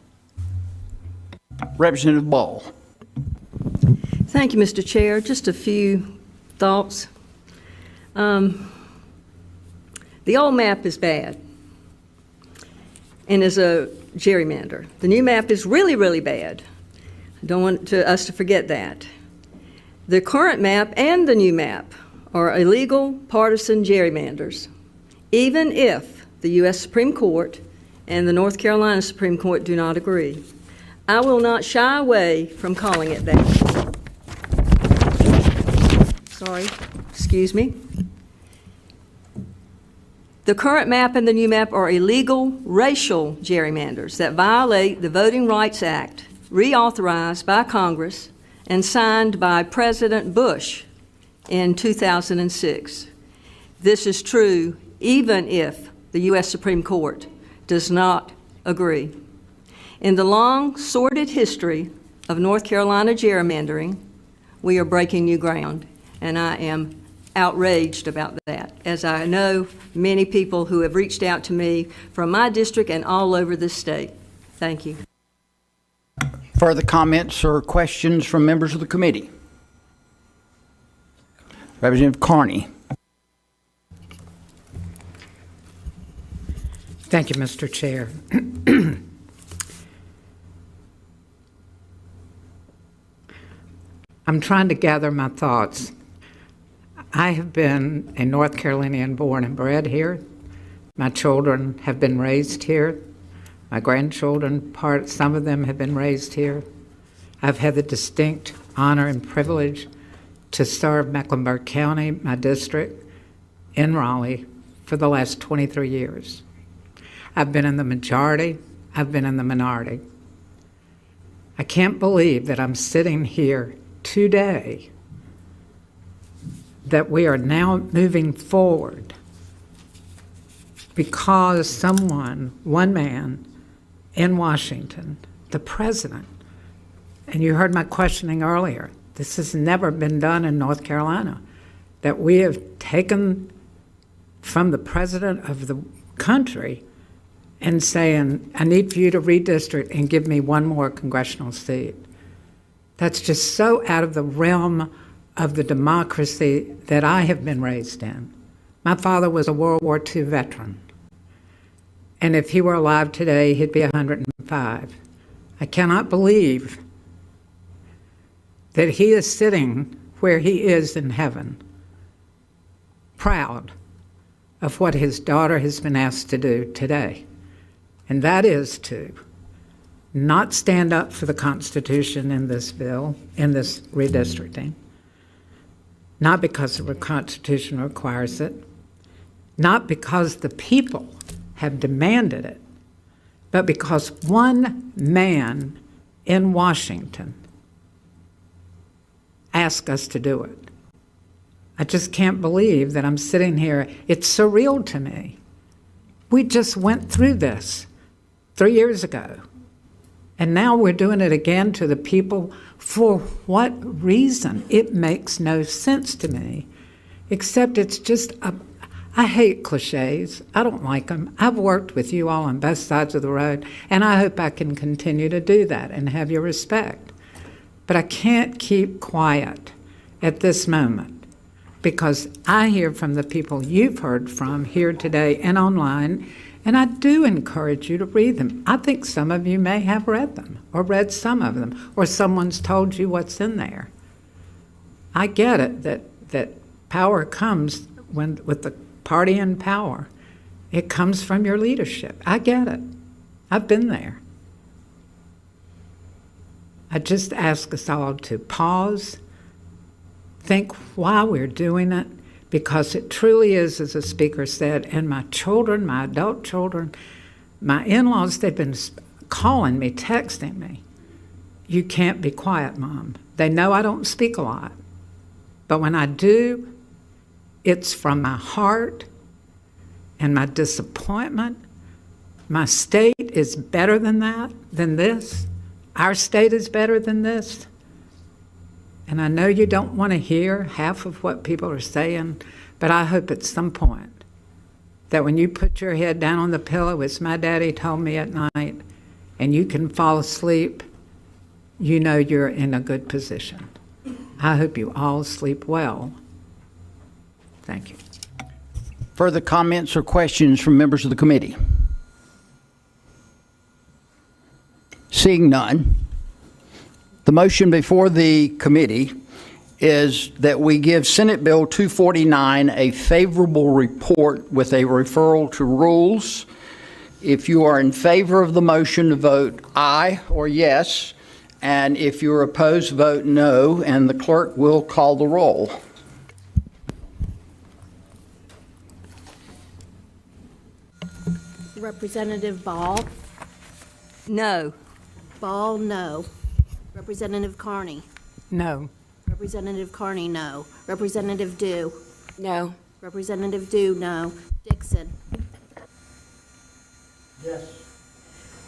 A: Representative Ball.
N: Thank you, Mr. Chair. Just a few thoughts. The old map is bad and is a gerrymander. The new map is really, really bad. I don't want us to forget that. The current map and the new map are illegal partisan gerrymanders, even if the U.S. Supreme Court and the North Carolina Supreme Court do not agree. I will not shy away from calling it that. Sorry, excuse me. The current map and the new map are illegal racial gerrymanders that violate the Voting Rights Act, reauthorized by Congress and signed by President Bush in 2006. This is true even if the U.S. Supreme Court does not agree. In the long, sordid history of North Carolina gerrymandering, we are breaking new ground, and I am outraged about that, as I know many people who have reached out to me from my district and all over the state. Thank you.
A: Further comments or questions from members of the committee? Representative Carney.
Q: Thank you, Mr. Chair. I'm trying to gather my thoughts. I have been a North Carolinian born and bred here. My children have been raised here. My grandchildren, some of them have been raised here. I've had the distinct honor and privilege to serve Mecklenburg County, my district, in Raleigh for the last 23 years. I've been in the majority, I've been in the minority. I can't believe that I'm sitting here today, that we are now moving forward because someone, one man in Washington, the president, and you heard my questioning earlier, this has never been done in North Carolina, that we have taken from the president of the country and saying, I need for you to redistrict and give me one more congressional seat. That's just so out of the realm of the democracy that I have been raised in. My father was a World War II veteran. And if he were alive today, he'd be 105. I cannot believe that he is sitting where he is in heaven, proud of what his daughter has been asked to do today. And that is to not stand up for the Constitution in this bill, in this redistricting, not because the Constitution requires it, not because the people have demanded it, but because one man in Washington asked us to do it. I just can't believe that I'm sitting here. It's surreal to me. We just went through this 3 years ago. And now we're doing it again to the people. For what reason? It makes no sense to me, except it's just I hate cliches. I don't like them. I've worked with you all on both sides of the road, and I hope I can continue to do that and have your respect. But I can't keep quiet at this moment, because I hear from the people you've heard from here today and online, and I do encourage you to read them. I think some of you may have read them, or read some of them, or someone's told you what's in there. I get it that power comes with the party in power. It comes from your leadership. I get it. I've been there. I just ask us all to pause, think why we're doing it, because it truly is, as the speaker said, and my children, my adult children, my in-laws, they've been calling me, texting me. You can't be quiet, Mom. They know I don't speak a lot. But when I do, it's from my heart and my disappointment. My state is better than that, than this. Our state is better than this. And I know you don't want to hear half of what people are saying, but I hope at some point that when you put your head down on the pillow, as my daddy told me at night, and you can fall asleep, you know you're in a good position. I hope you all sleep well. Thank you.
A: Further comments or questions from members of the committee? Seeing none, the motion before the committee is that we give Senate Bill 249 a favorable report with a referral to rules. If you are in favor of the motion, vote aye or yes, and if you're opposed, vote no, and the clerk will call the roll.
R: Representative Ball?
N: No.
R: Ball, no. Representative Carney?
F: No.
R: Representative Carney, no. Representative Dew?
P: No.
R: Representative Dew, no. Dixon?
M: Yes.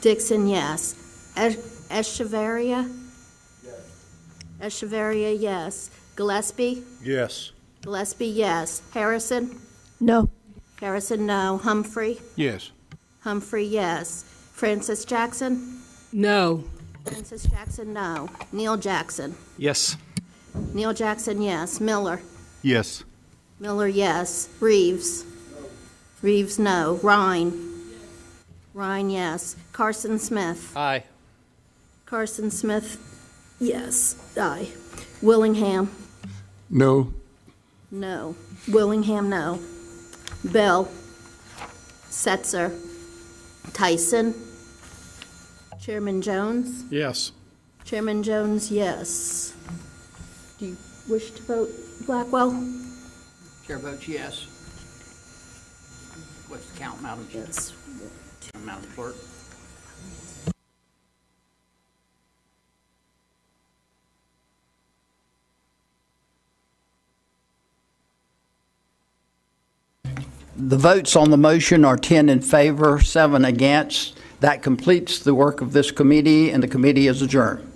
R: Dixon, yes. Echeverria?
M: Yes.
R: Echeverria, yes. Gillespie?
L: Yes.
R: Gillespie, yes. Harrison?
C: No.
R: Harrison, no. Humphrey?
L: Yes.
R: Humphrey, yes. Francis Jackson?
P: No.
R: Francis Jackson, no. Neil Jackson?
L: Yes.
R: Neil Jackson, yes. Miller?
L: Yes.
R: Miller, yes. Reeves? Reeves, no. Rhine? Rhine, yes. Carson Smith?
W: Aye.
R: Carson Smith, yes. Aye. Willingham?
L: No.
R: No. Willingham, no. Bell? Setzer? Tyson? Chairman Jones?
L: Yes.
R: Chairman Jones, yes. Do you wish to vote Blackwell?
A: Chair votes yes. What's the count, Madam Chair?
R: Yes.
A: Madam Clerk. The votes on the motion are 10 in favor, 7 against. That completes the work of this committee, and the committee is adjourned.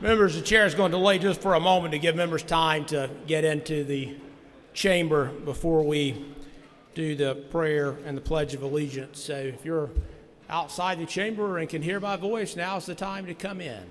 S: Members, the chair is going to delay just for a moment to give members time to get into the chamber before we do the prayer and the Pledge of Allegiance. So if you're outside the chamber and can hear my voice, now's the time to come in.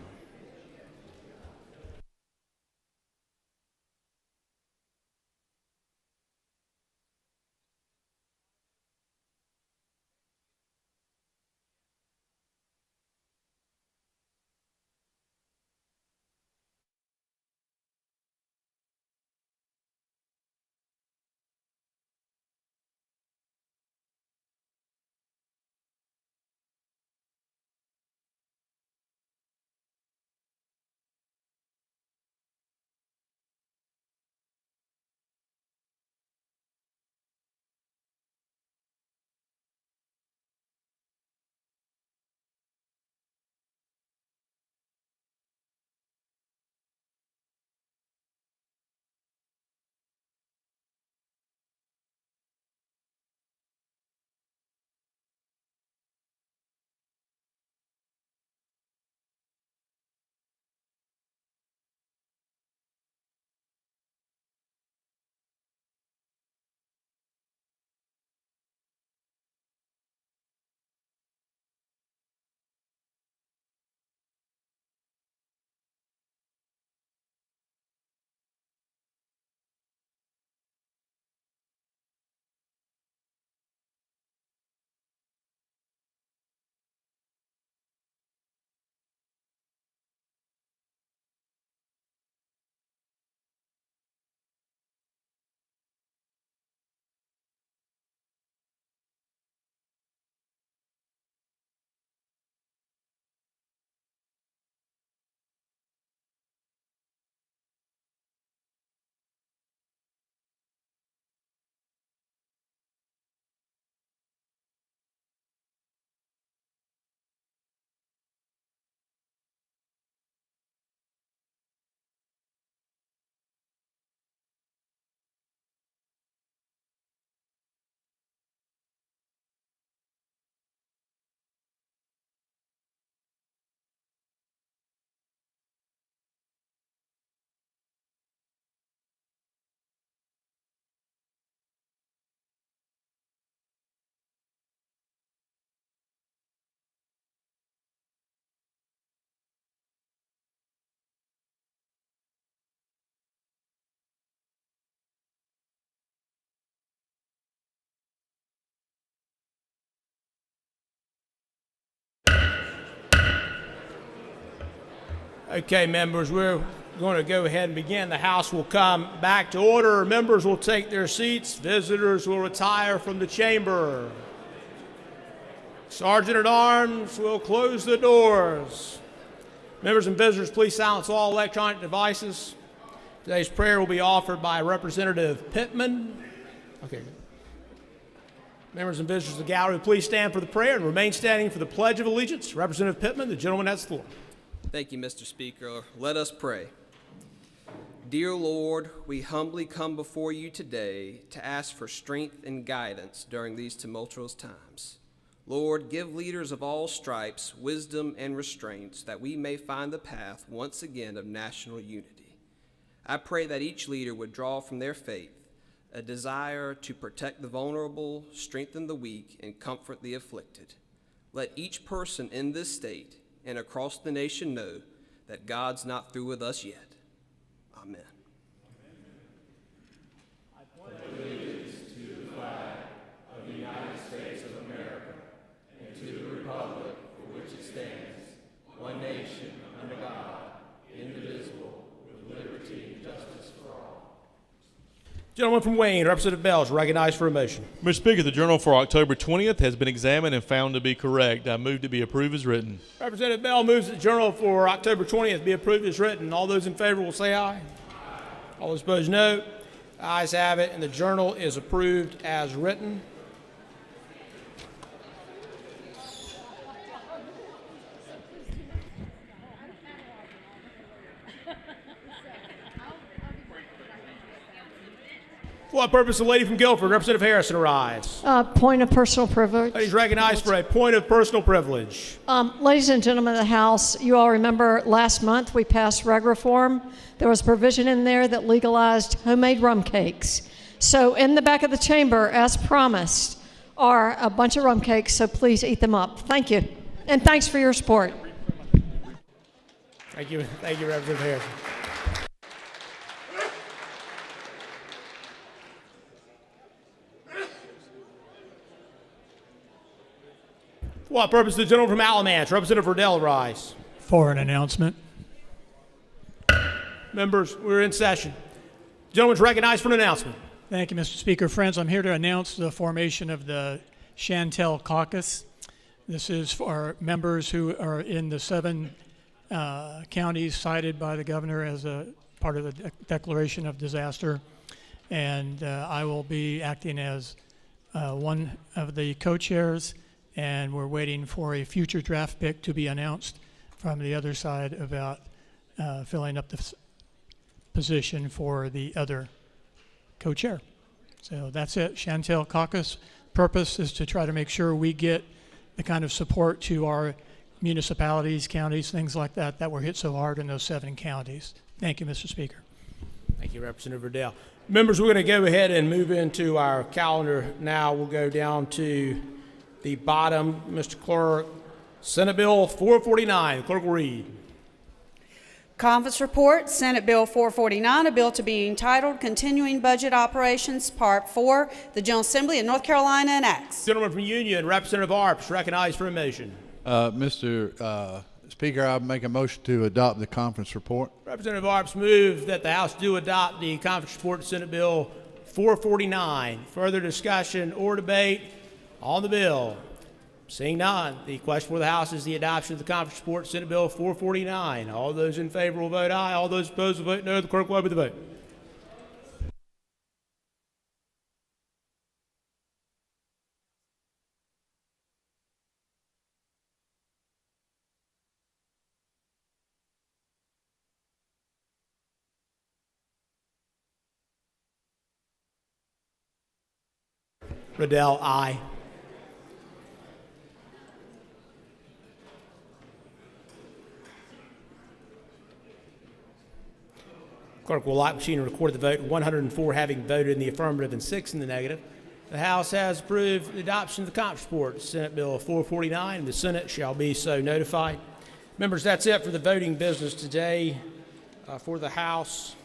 S: Okay, members, we're going to go ahead and begin. The House will come back to order. Members will take their seats. Visitors will retire from the chamber. Sergeant at Arms will close the doors. Members and visitors, please silence all electronic devices. Today's prayer will be offered by Representative Pittman. Okay. Members and visitors of the gallery, please stand for the prayer and remain standing for the Pledge of Allegiance. Representative Pittman, the gentleman has the floor.
T: Thank you, Mr. Speaker. Let us pray. Dear Lord, we humbly come before you today to ask for strength and guidance during these tumultuous times. Lord, give leaders of all stripes wisdom and restraints that we may find the path once again of national unity. I pray that each leader would draw from their faith a desire to protect the vulnerable, strengthen the weak, and comfort the afflicted. Let each person in this state and across the nation know that God's not through with us yet. Amen.
M: I pledge allegiance to the flag of the United States of America and to the republic for which it stands, one nation, under God, indivisible, with liberty and justice for all.
S: Gentleman from Wayne, Representative Bell, is recognized for a motion.
U: Mr. Speaker, the journal for October 20th has been examined and found to be correct. I move to be approved as written.
S: Representative Bell moves that the journal for October 20th be approved as written. All those in favor will say aye. All those opposed, no. The ayes have it, and the journal is approved as written. what purpose the lady from Guilford, Representative Harrison, arise?
B: Point of personal privilege.
S: Ladies recognized for a point of personal privilege.
B: Ladies and gentlemen of the House, you all remember last month we passed reg reform. There was provision in there that legalized homemade rum cakes. So in the back of the chamber, as promised, are a bunch of rum cakes, so please eat them up. Thank you. And thanks for your support.
S: Thank you, Representative Harrison. For what purpose the gentleman from Alamance, Representative Riddell, rise?
D: For an announcement.
S: Members, we're in session. Gentleman's recognized for an announcement.
D: Thank you, Mr. Speaker. Friends, I'm here to announce the formation of the Chantel Caucus. This is for members who are in the 7 counties cited by the governor as a part of the declaration of disaster. And I will be acting as one of the co-chairs, and we're waiting for a future draft pick to be announced from the other side about filling up the position for the other co-chair. So that's it. Chantel Caucus purpose is to try to make sure we get the kind of support to our municipalities, counties, things like that that were hit so hard in those 7 counties. Thank you, Mr. Speaker.
S: Thank you, Representative Riddell. Members, we're going to go ahead and move into our calendar now. We'll go down to the bottom. Mr. Clerk, Senate Bill 449. The clerk will read.
V: Conference report, Senate Bill 449, a bill to be entitled Continuing Budget Operations, Part 4, the General Assembly of North Carolina enacts.
S: Gentleman from Union, Representative Arps, recognized for a motion.
X: Mr. Speaker, I make a motion to adopt the conference report.
S: Representative Arps moves that the House do adopt the conference report, Senate Bill 449. Further discussion or debate on the bill? Seeing none, the question for the House is the adoption of the conference report, Senate Bill 449. All those in favor will vote aye. All those opposed will vote no. The clerk will open the vote. Riddell, aye. Clerk will lock machine and record the vote. 104 having voted in the affirmative and 6 in the negative. The House has approved the adoption of the conference report, Senate Bill 449, and the Senate shall be so notified. Members, that's it for the voting business today for the House.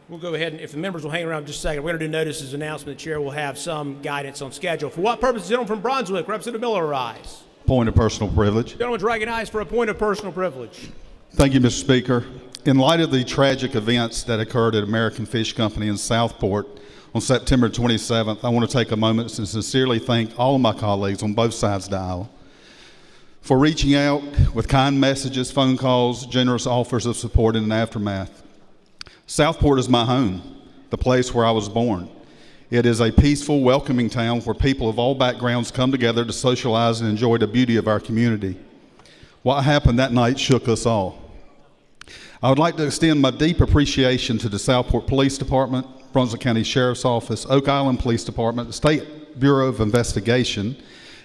S: We'll go ahead and, if the members will hang around just a second, we're going to do notices announcement. The chair will have some guidance on schedule. For what purpose, the gentleman from Brunswick, Representative Miller, arise?
Y: Point of personal privilege.
S: Gentleman's recognized for a point of personal privilege.
Y: Thank you, Mr. Speaker. In light of the tragic events that occurred at American Fish Company in Southport on September 27th, I want to take a moment to sincerely thank all of my colleagues on both sides of the aisle for reaching out with kind messages, phone calls, generous offers of support in the aftermath. Southport is my home, the place where I was born. It is a peaceful, welcoming town where people of all backgrounds come together to socialize and enjoy the beauty of our community. What happened that night shook us all. I would like to extend my deep appreciation to the Southport Police Department, Brunswick County Sheriff's Office, Oak Island Police Department, the State Bureau of Investigation,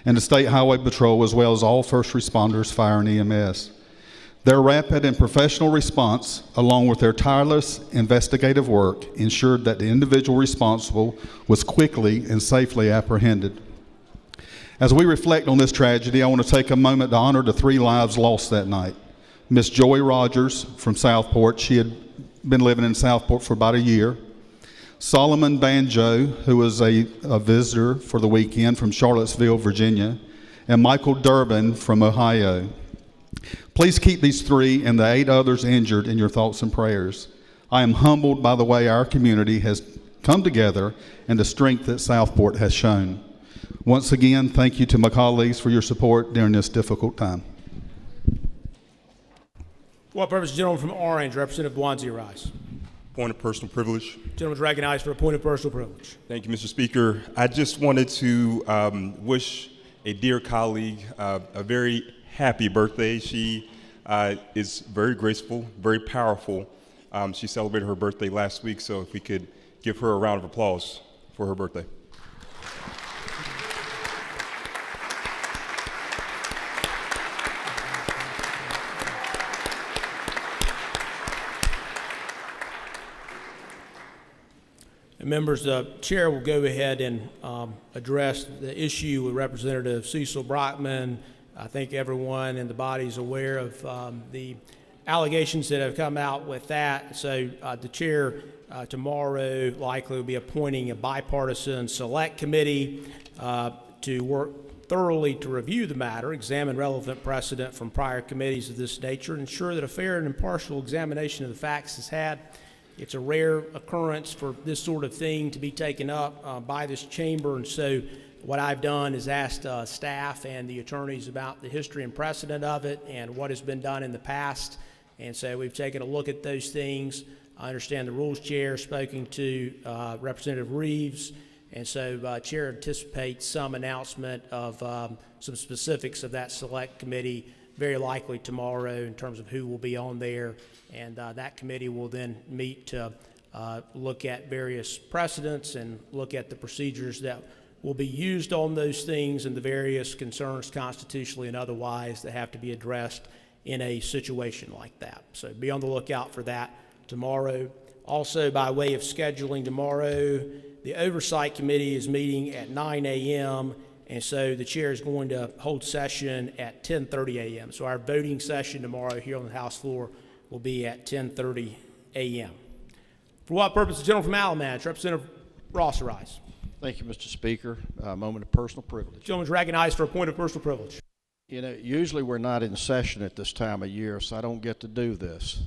Y: and the State Highway Patrol, as well as all first responders, fire, and EMS. Their rapid and professional response, along with their tireless investigative work, ensured that the individual responsible was quickly and safely apprehended. As we reflect on this tragedy, I want to take a moment to honor the 3 lives lost that night. Miss Joy Rogers from Southport, she had been living in Southport for about a year. Solomon Banjo, who was a visitor for the weekend from Charlottesville, Virginia, and Michael Durbin from Ohio. Please keep these 3 and the 8 others injured in your thoughts and prayers. I am humbled by the way our community has come together and the strength that Southport has shown. Once again, thank you to my colleagues for your support during this difficult time.
S: For what purpose, the gentleman from Orange, Representative Bwanzi, rise?
Z: Point of personal privilege.
S: Gentleman's recognized for a point of personal privilege.
Z: Thank you, Mr. Speaker. I just wanted to wish a dear colleague a very happy birthday. She is very graceful, very powerful. She celebrated her birthday last week, so if we could give her a round of applause for her birthday.
S: Members, the chair will go ahead and address the issue with Representative Cecil Brockman. I think everyone in the body is aware of the allegations that have come out with that. So the chair tomorrow likely will be appointing a bipartisan select committee to work thoroughly to review the matter, examine relevant precedent from prior committees of this nature, and ensure that a fair and impartial examination of the facts is had. It's a rare occurrence for this sort of thing to be taken up by this chamber, and so what I've done is asked staff and the attorneys about the history and precedent of it and what has been done in the past, and so we've taken a look at those things. I understand the Rules Chair spoken to Representative Reeves, and so Chair anticipates some announcement of some specifics of that select committee very likely tomorrow in terms of who will be on there, and that committee will then meet to look at various precedents and look at the procedures that will be used on those things and the various concerns constitutionally and otherwise that have to be addressed in a situation like that. So be on the lookout for that tomorrow. Also, by way of scheduling tomorrow, the Oversight Committee is meeting at 9 a.m., and so the chair is going to hold session at 10:30 a.m. So our voting session tomorrow here on the House floor will be at 10:30 a.m. For what purpose? The General from Alamance, Representative Ross arise.
E: Thank you, Mr. Speaker. A moment of personal privilege.
S: The gentleman is recognized for a point of personal privilege.
E: You know, usually we're not in session at this time of year, so I don't get to do this.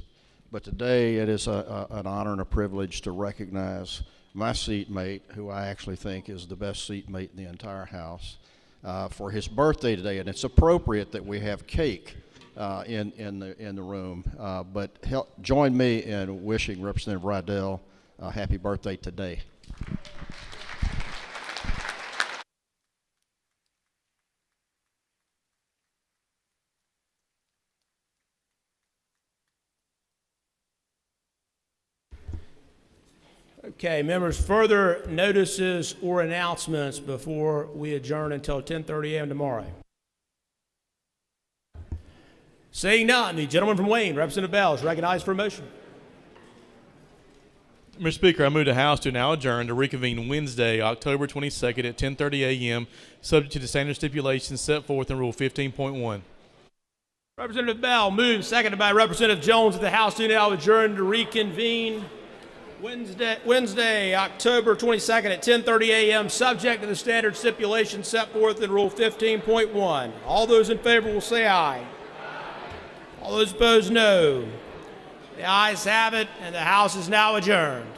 E: But today it is an honor and a privilege to recognize my seatmate, who I actually think is the best seatmate in the entire House, for his birthday today. And it's appropriate that we have cake in the room. But join me in wishing Representative Rydell a happy birthday today.
S: Okay, members, further notices or announcements before we adjourn until 10:30 a.m. tomorrow? Seeing none, the gentleman from Wayne, Representative Bell, is recognized for a motion.
U: Mr. Speaker, I move the House to now adjourn to reconvene Wednesday, October 22nd at 10:30 a.m., subject to the standard stipulations set forth in Rule 15.1.
S: Representative Bell moves, seconded by Representative Jones, that the House do now adjourn to reconvene Wednesday, October 22nd at 10:30 a.m., subject to the standard stipulations set forth in Rule 15.1. All those in favor will say aye. All those opposed, no. The ayes have it, and the House is now adjourned.